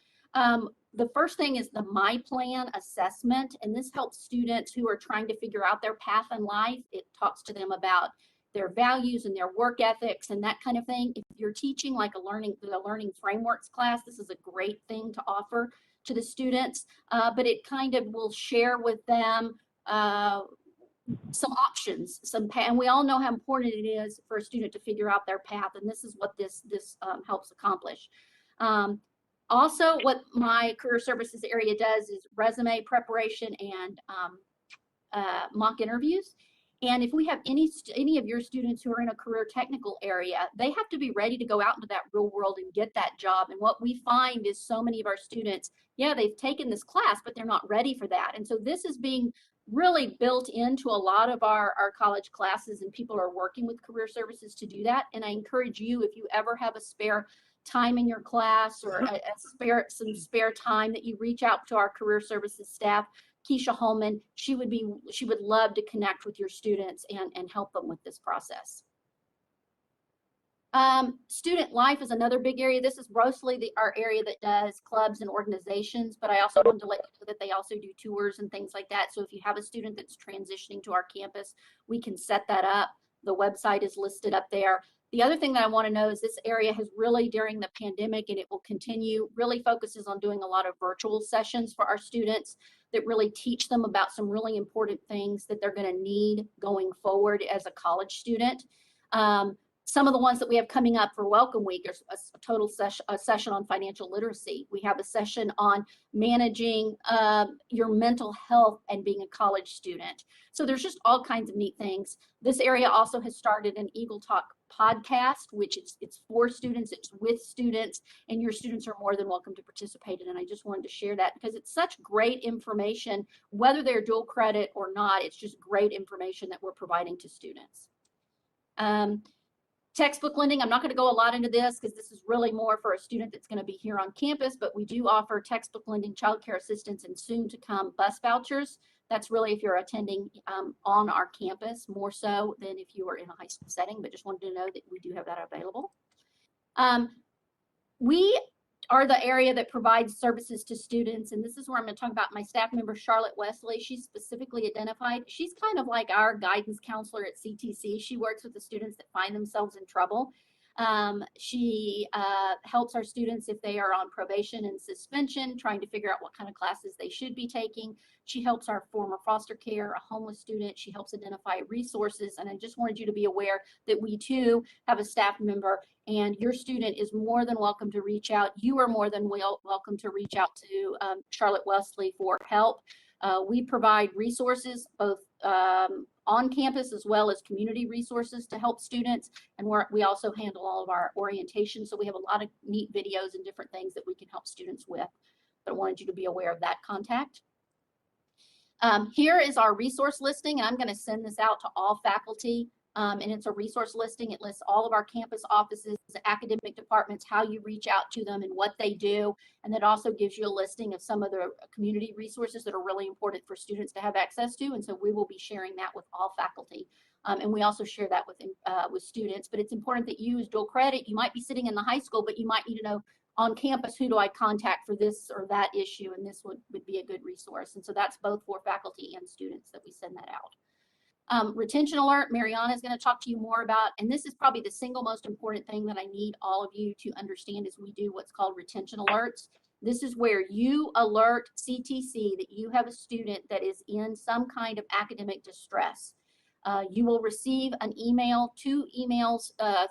The first thing is the My Plan assessment, and this helps students who are trying to figure out their path in life. It talks to them about their values and their work ethics and that kind of thing. If you're teaching like the learning frameworks class, this is a great thing to offer to the students, but it kind of will share with them some options, and we all know how important it is for a student to figure out their path, and this is what this helps accomplish. Also, what my career services area does is resume preparation and mock interviews. And if we have any of your students who are in a career technical area, they have to be ready to go out into that real world and get that job. And what we find is so many of our students, yeah, they've taken this class, but they're not ready for that. And so this is being really built into a lot of our college classes, and people are working with career services to do that. And I encourage you, if you ever have a spare time in your class or some spare time, that you reach out to our career services staff. Keisha Holman, she would love to connect with your students and help them with this process. Student life is another big area. This is mostly our area that does clubs and organizations, but I also wanted to let you know that they also do tours and things like that. So if you have a student that's transitioning to our campus, we can set that up. The website is listed up there. The other thing that I want to know is this area has really, during the pandemic, and it will continue, really focuses on doing a lot of virtual sessions for our students that really teach them about some really important things that they're going to need going forward as a college student. Some of the ones that we have coming up for Welcome Week is a session on financial literacy. We have a session on managing your mental health and being a college student. So there's just all kinds of neat things. This area also has started an Eagle Talk podcast, which it's for students, it's with students, and your students are more than welcome to participate in. And I just wanted to share that because it's such great information, whether they're dual credit or not. It's just great information that we're providing to students. Textbook lending, I'm not going to go a lot into this because this is really more for a student that's going to be here on campus, but we do offer textbook lending, childcare assistance, and soon to come bus vouchers That's really if you're attending on our campus, more so than if you were in a high school setting, but just wanted to know that we do have that available. We are the area that provides services to students, and this is where I'm going to talk about my staff member, Charlotte Wesley. She's specifically identified. She's kind of like our guidance counselor at CTC. She works with the students that find themselves in trouble. She helps our students if they are on probation and suspension, trying to figure out what kind of classes they should be taking. She helps our former foster care, a homeless student. She helps identify resources. And I just wanted you to be aware that we too have a staff member, and your student is more than welcome to reach out. You are more than welcome to reach out to Charlotte Wesley for help. We provide resources both on campus as well as community resources to help students, and we also handle all of our orientation. So we have a lot of neat videos and different things that we can help students with, but I wanted you to be aware of that contact. Here is our resource listing, and I'm going to send this out to all faculty. And it's a resource listing. It lists all of our campus offices, academic departments, how you reach out to them and what they do. And it also gives you a listing of some of the community resources that are really important for students to have access to. And so we will be sharing that with all faculty. And we also share that with students. But it's important that you use dual credit. You might be sitting in the high school, but you might need to know on campus, who do I contact for this or that issue? And this would be a good resource. And so that's both for faculty and students that we send that out. Retention alert, Mariana is going to talk to you more about, and this is probably the single most important thing that I need all of you to understand is we do what's called retention alerts. This is where you alert CTC that you have a student that is in some kind of academic distress. You will receive an email, 2 emails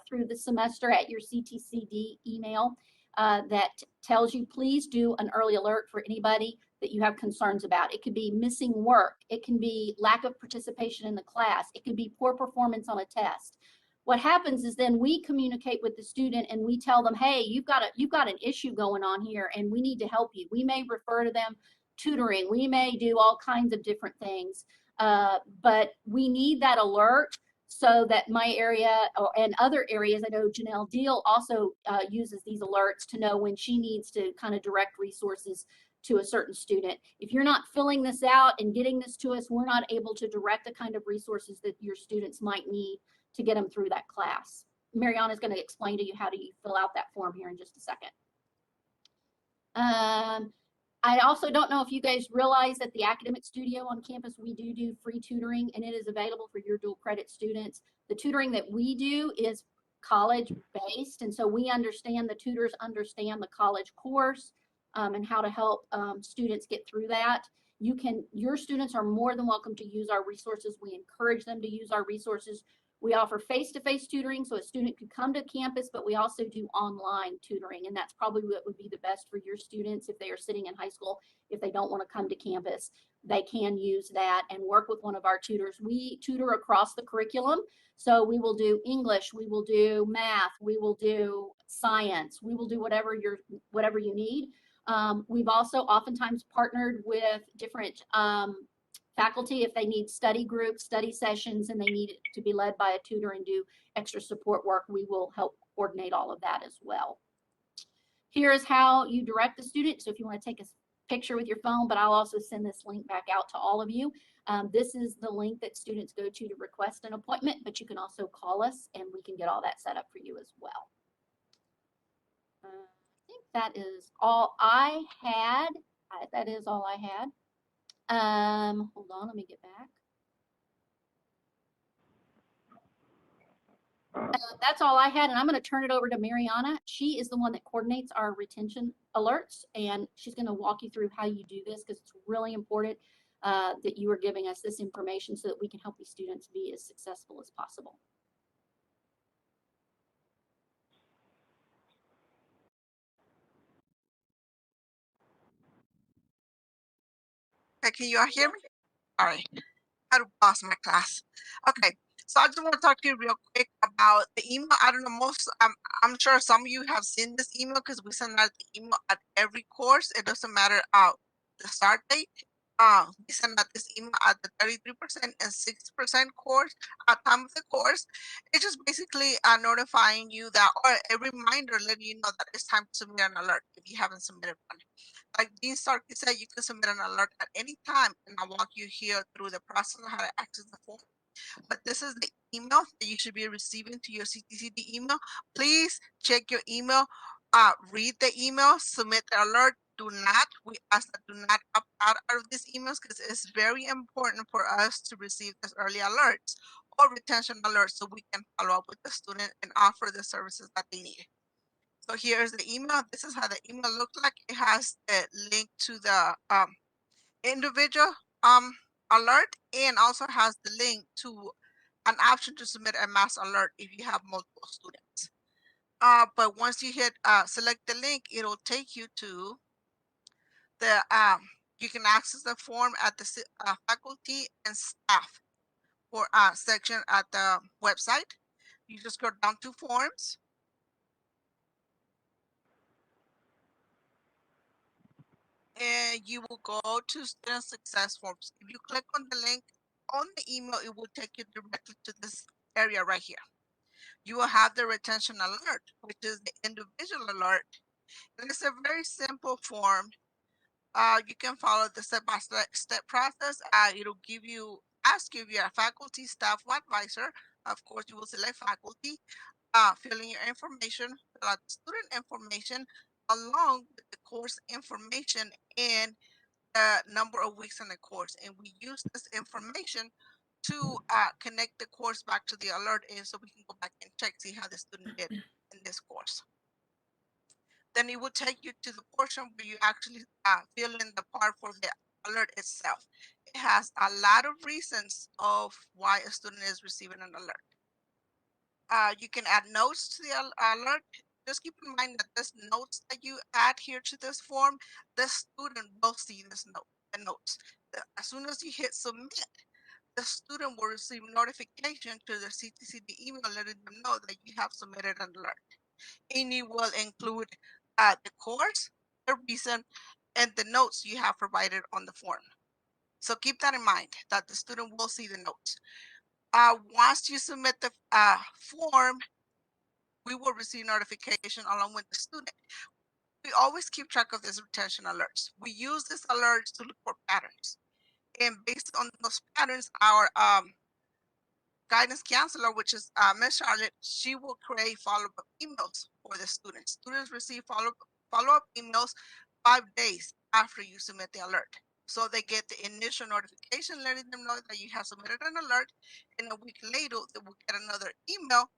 through the semester at your CTCD email that tells you please do an early alert for anybody that you have concerns about. It could be missing work. It can be lack of participation in the class. It could be poor performance on a test. What happens is then we communicate with the student and we tell them, hey, you've got an issue going on here and we need to help you. We may refer to them tutoring. We may do all kinds of different things, but we need that alert so that my area and other areas, I know Janelle Deal also uses these alerts to know when she needs to kind of direct resources to a certain student. If you're not filling this out and getting this to us, we're not able to direct the kind of resources that your students might need to get them through that class. Mariana is going to explain to you how to fill out that form here in just a second. I also don't know if you guys realize that the Academic Studio on campus, we do free tutoring, and it is available for your dual credit students. The tutoring that we do is college based, and so we understand, the tutors understand the college course and how to help students get through that. Your students are more than welcome to use our resources. We encourage them to use our resources. We offer face-to-face tutoring, so a student could come to campus, but we also do online tutoring, and that's probably what would be the best for your students if they are sitting in high school. If they don't want to come to campus, they can use that and work with one of our tutors. We tutor across the curriculum, so we will do English, we will do math, we will do science, we will do whatever you need. We've also oftentimes partnered with different faculty if they need study groups, study sessions, and they need it to be led by a tutor and do extra support work. We will help coordinate all of that as well. Here is how you direct the student. So if you want to take a picture with your phone, but I'll also send this link back out to all of you. This is the link that students go to request an appointment, but you can also call us and we can get all that set up for you as well. I think that is all I had. That is all I had. Hold on, let me get back. That's all I had, and I'm going to turn it over to Mariana. She is the one that coordinates our retention alerts, and she's going to walk you through how you do this, because it's really important that you are giving us this information so that we can help these students be as successful as possible. Okay, can you all hear me? All right, how to pause my class. Okay, so I just want to talk to you real quick about the email. I don't know, I'm sure some of you have seen this email because we send out the email at every course. It doesn't matter the start date. We send out this email at the 33% and 6% course time of the course. It's just basically notifying you that, or a reminder letting you know that it's time to submit an alert if you haven't submitted one. Like Dean Starkey said, you can submit an alert at any time, and I'll walk you here through the process of how to access the form. But this is the email that you should be receiving to your CTCD email. Please check your email, read the email, submit the alert. Do not, we ask that do not opt out of these emails because it's very important for us to receive this early alerts or retention alerts so we can follow up with the student and offer the services that they need. So here's the email. This is how the email looks like. It has the link to the individual alert and also has the link to an option to submit a mass alert if you have multiple students. But once you hit select the link, it'll take you to the you can access the form at the faculty and staff for section at the website. You just go down to forms. And you will go to student success forms. If you click on the link on the email, it will take you directly to this area right here. You will have the retention alert, which is the individual alert. And it's a very simple form. You can follow the step-by-step process. It'll ask you if you're a faculty, staff, or advisor. Of course, you will select faculty, fill in your information, fill out the student information, along with the course information and the number of weeks in the course. And we use this information to connect the course back to the alert, and so we can go back and check, see how the student did in this course. Then it will take you to the portion where you actually fill in the part for the alert itself. It has a lot of reasons of why a student is receiving an alert. You can add notes to the alert. Just keep in mind that this notes that you add here to this form, the student will see the notes. As soon as you hit submit, the student will receive notification to the CTCD email letting them know that you have submitted an alert. And it will include the course, the reason, and the notes you have provided on the form. So keep that in mind that the student will see the notes. Once you submit the form, we will receive notification along with the student. We always keep track of these retention alerts. We use these alerts to look for patterns. And based on those patterns, our guidance counselor, which is Ms. Charlotte, she will create follow-up emails for the students. Students receive follow-up emails 5 days after you submit the alert. So they get the initial notification letting them know that you have submitted an alert, and a week later they will get another email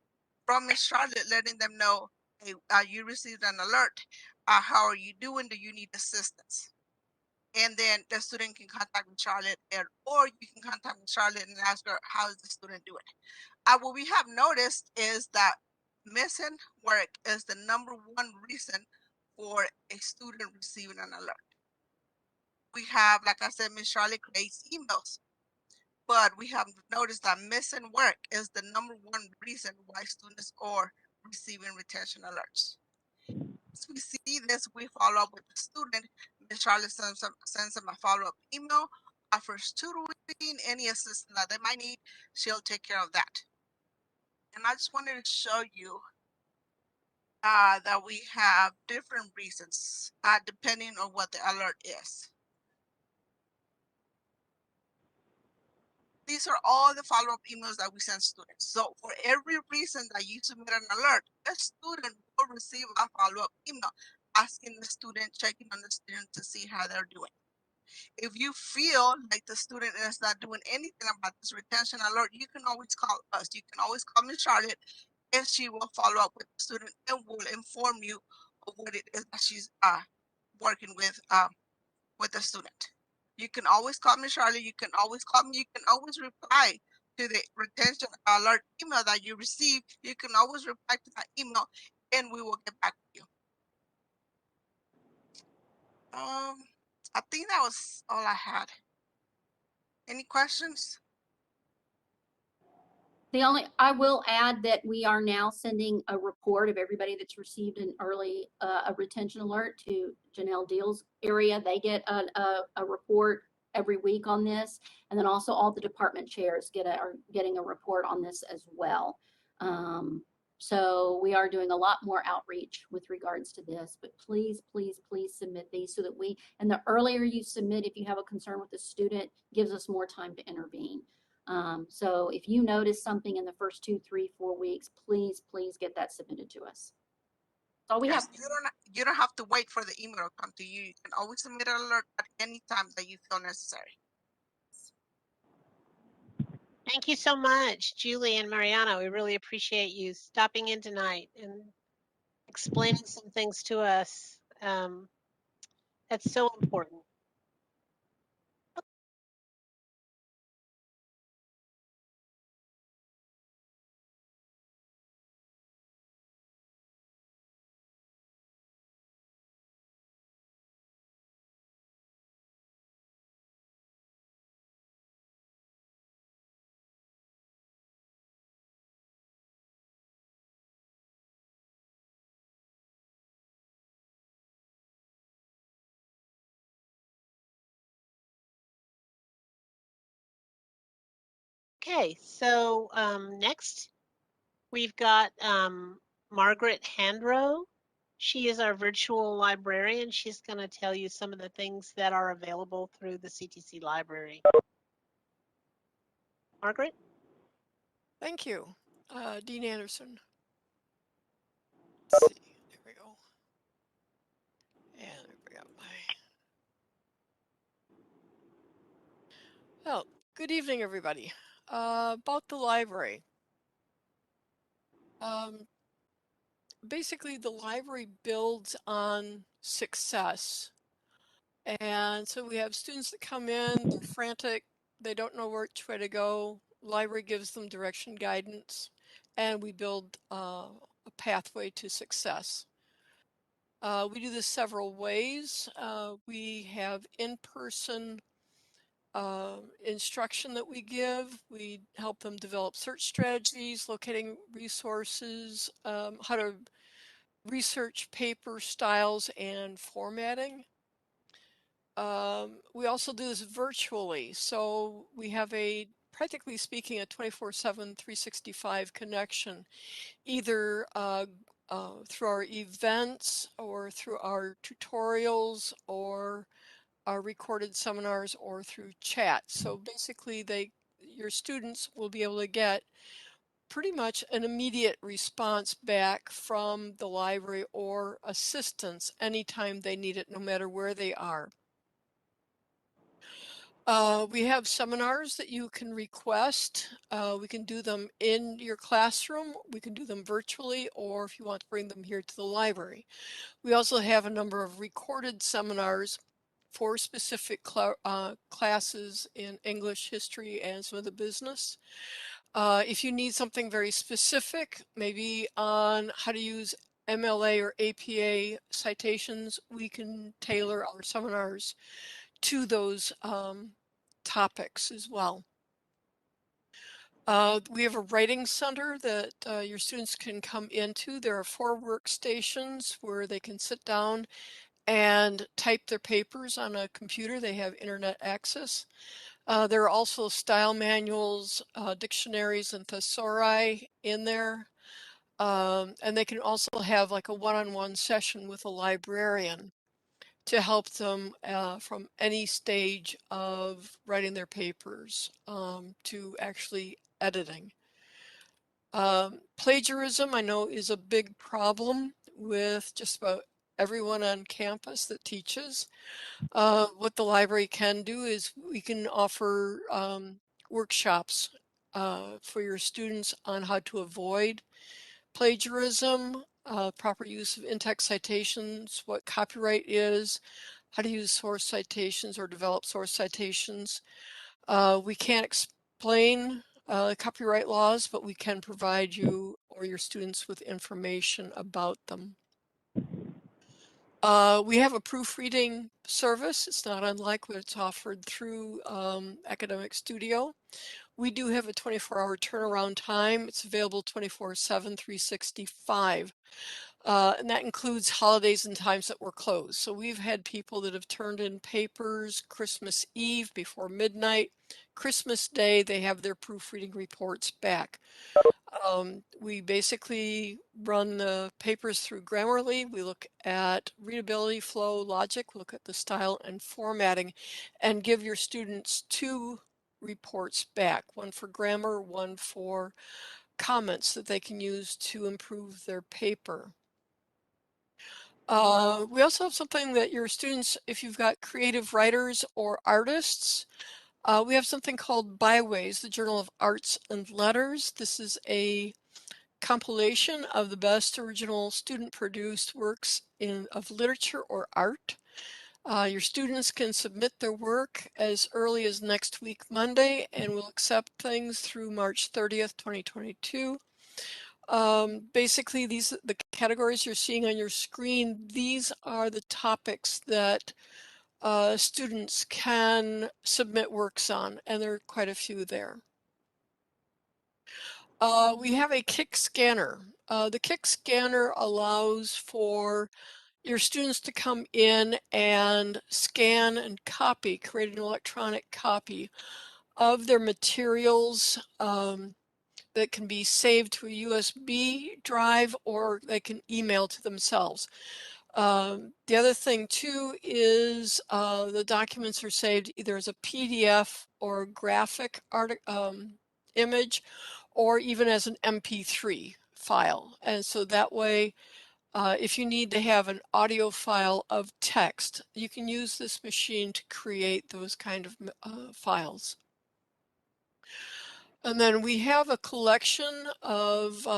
from Ms. Charlotte letting them know, hey, you received an alert. How are you doing? Do you need assistance? And then the student can contact Ms. Charlotte, or you can contact Ms. Charlotte and ask her, how is the student doing? What we have noticed is that missing work is the #1 reason for a student receiving an alert. We have, like I said, Ms. Charlotte creates emails, but we have noticed that missing work is the #1 reason why students are receiving retention alerts. Once we see this, we follow up with the student. Ms. Charlotte sends them a follow-up email, offers tutoring, any assistance that they might need, she'll take care of that. And I just wanted to show you that we have different reasons depending on what the alert is. These are all the follow-up emails that we send students. So for every reason that you submit an alert, a student will receive a follow-up email asking the student, checking on the student to see how they're doing. If you feel like the student is not doing anything about this retention alert, you can always call us. You can always call Ms. Charlotte, and she will follow up with the student and will inform you of what it is that she's working with the student. You can always call me, Charlotte. You can always call me. You can always reply to the retention alert email that you receive. You can always reply to that email, and we will get back to you. I think that was all I had. Any questions? I will add that we are now sending a report of everybody that's received an early, a retention alert to Janelle Deal's area. They get a report every week on this. And then also all the department chairs are getting a report on this as well. So we are doing a lot more outreach with regards to this, but please, please, please submit these so that and the earlier you submit, if you have a concern with the student, gives us more time to intervene. So if you notice something in the first 2, 3, 4 weeks, please, please get that submitted to us. That's all we have. You don't have to wait for the email to come to you. You can always submit an alert at any time that you feel necessary. Thank you so much, Julie and Mariana. We really appreciate you stopping in tonight and explaining some things to us. That's so important. Okay, so next we've got Margaret Handrow. She is our virtual librarian. She's going to tell you some of the things that are available through the CTC library. Margaret? Thank you, Dean Anderson. Let's see, there we go. And let me bring up my. Well, good evening, everybody. About the library. Basically, the library builds on success. And so we have students that come in, they're frantic, they don't know which way to go. Library gives them direction, guidance, and we build a pathway to success. We do this several ways. We have in-person instruction that we give. We help them develop search strategies, locating resources, how to research paper styles and formatting. We also do this virtually. So we have practically speaking, a 24/7, 365 connection, either through our events or through our tutorials or our recorded seminars or through chat. So basically your students will be able to get pretty much an immediate response back from the library or assistance anytime they need it, no matter where they are. We have seminars that you can request. We can do them in your classroom. We can do them virtually, or if you want to bring them here to the library. We also have a number of recorded seminars for specific classes in English, history, and some of the business. If you need something very specific, maybe on how to use MLA or APA citations, we can tailor our seminars to those topics as well. We have a writing center that your students can come into. There are 4 workstations where they can sit down and type their papers on a computer. They have internet access. There are also style manuals, dictionaries, and thesauri in there. And they can also have like a one-on-one session with a librarian to help them from any stage of writing their papers to actually editing. Plagiarism, I know, is a big problem with just about everyone on campus that teaches. What the library can do is we can offer workshops for your students on how to avoid plagiarism, proper use of in-text citations, what copyright is, how to use source citations or develop source citations. We can't explain copyright laws, but we can provide you or your students with information about them. We have a proofreading service. It's not unlike what's offered through Academic Studio. We do have a 24-hour turnaround time. It's available 24/7, 365. And that includes holidays and times that we're closed. So we've had people that have turned in papers Christmas Eve before midnight. Christmas Day, they have their proofreading reports back. We basically run the papers through Grammarly. We look at readability, flow, logic, look at the style and formatting, and give your students 2 reports back, one for grammar, one for comments that they can use to improve their paper. We also have something that your students, if you've got creative writers or artists, we have something called Byways, the Journal of Arts and Letters. This is a compilation of the best original student-produced works of literature or art. Your students can submit their work as early as next week, Monday, and we'll accept things through March 30th, 2022. Basically, the categories you're seeing on your screen, these are the topics that students can submit works on, and there are quite a few there. We have a Kick scanner. The Kick scanner allows for your students to come in and scan and copy, create an electronic copy of their materials that can be saved to a USB drive or they can email to themselves. The other thing too is the documents are saved either as a PDF or graphic image or even as an MP3 file. And so that way, if you need to have an audio file of text, you can use this machine to create those kind of files. And then we have a collection of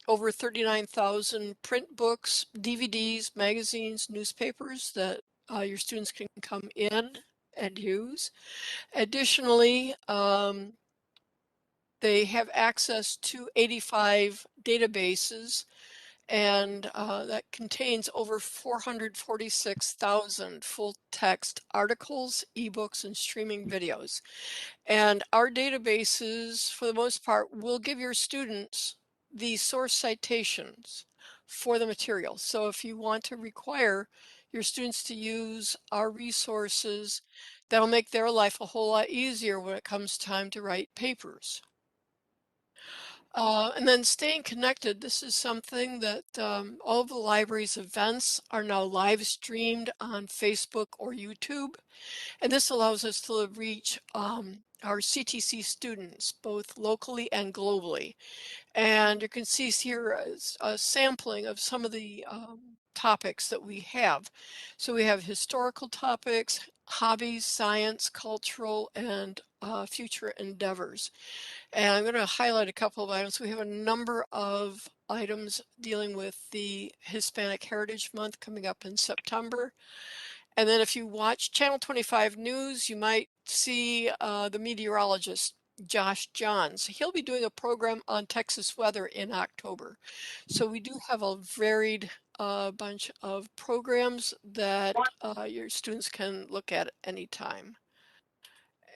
over 39,000 print books, DVDs, magazines, newspapers that your students can come in and use. Additionally, they have access to 85 databases, and that contains over 446,000 full text articles, ebooks, and streaming videos. And our databases, for the most part, will give your students the source citations for the material. So if you want to require your students to use our resources, that'll make their life a whole lot easier when it comes time to write papers. And then staying connected, this is something that all of the library's events are now live streamed on Facebook or YouTube. And this allows us to reach our CTC students, both locally and globally. And you can see here a sampling of some of the topics that we have. So we have historical topics, hobbies, science, cultural, and future endeavors. And I'm going to highlight a couple of items. We have a number of items dealing with the Hispanic Heritage Month coming up in September. And then if you watch Channel 25 News, you might see the meteorologist, Josh Johns. He'll be doing a program on Texas weather in October. So we do have a varied bunch of programs that your students can look at any time.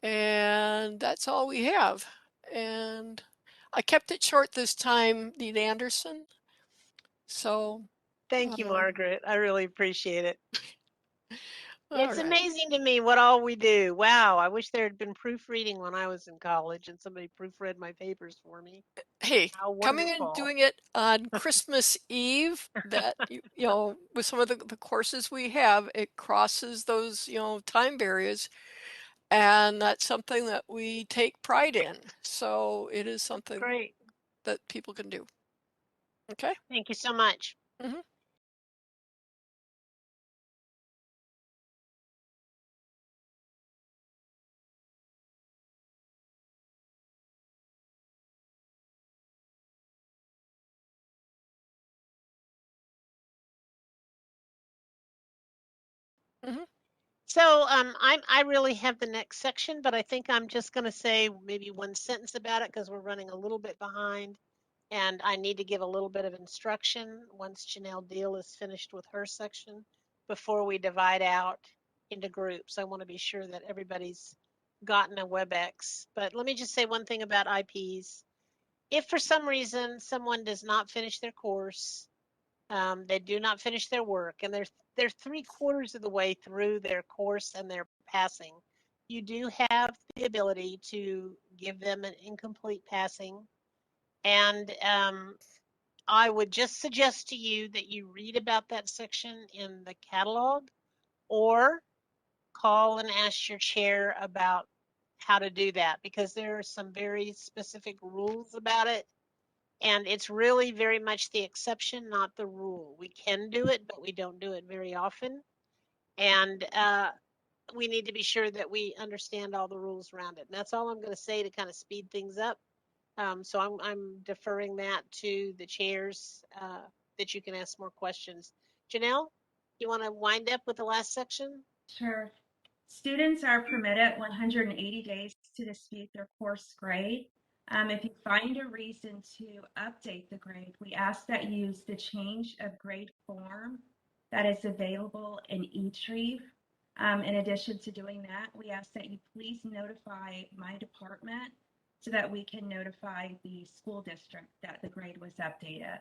And that's all we have. And I kept it short this time, Dean Anderson. So. Thank you, Margaret. I really appreciate it. All It's right. amazing to me what all we do. Wow, I wish there had been proofreading when I was in college and somebody proofread my papers for me. Hey, How coming and wonderful. doing it on Christmas Eve, that, you know, with some of the courses we have, it crosses those, you know, time barriers. And that's something that we take pride in. So it is something Great. that people can do. Okay. Thank you so much. Mm-hmm. Mm-hmm. So I really have the next section, but I think I'm just going to say maybe one sentence about it because we're running a little bit behind, and I need to give a little bit of instruction once Janelle Deal is finished with her section before we divide out into groups. I want to be sure that everybody's gotten a WebEx. But let me just say one thing about IPs. If for some reason someone does not finish their course, They do not finish their work, and they're 3/4 of the way through their course and they're passing. You do have the ability to give them an incomplete passing, and I would just suggest to you that you read about that section in the catalog or call and ask your chair about how to do that, because there are some very specific rules about it. And it's really very much the exception, not the rule. We can do it, but we don't do it very often. And we need to be sure that we understand all the rules around it. And that's all I'm going to say to kind of speed things up. So I'm deferring that to the chairs that you can ask more questions. Janelle, you want to wind up with the last section? Sure. Students are permitted 180 days to dispute their course grade. If you find a reason to update the grade, we ask that you use the change of grade form that is available in Etrieve. In addition to doing that, we ask that you please notify my department so that we can notify the school district that the grade was updated.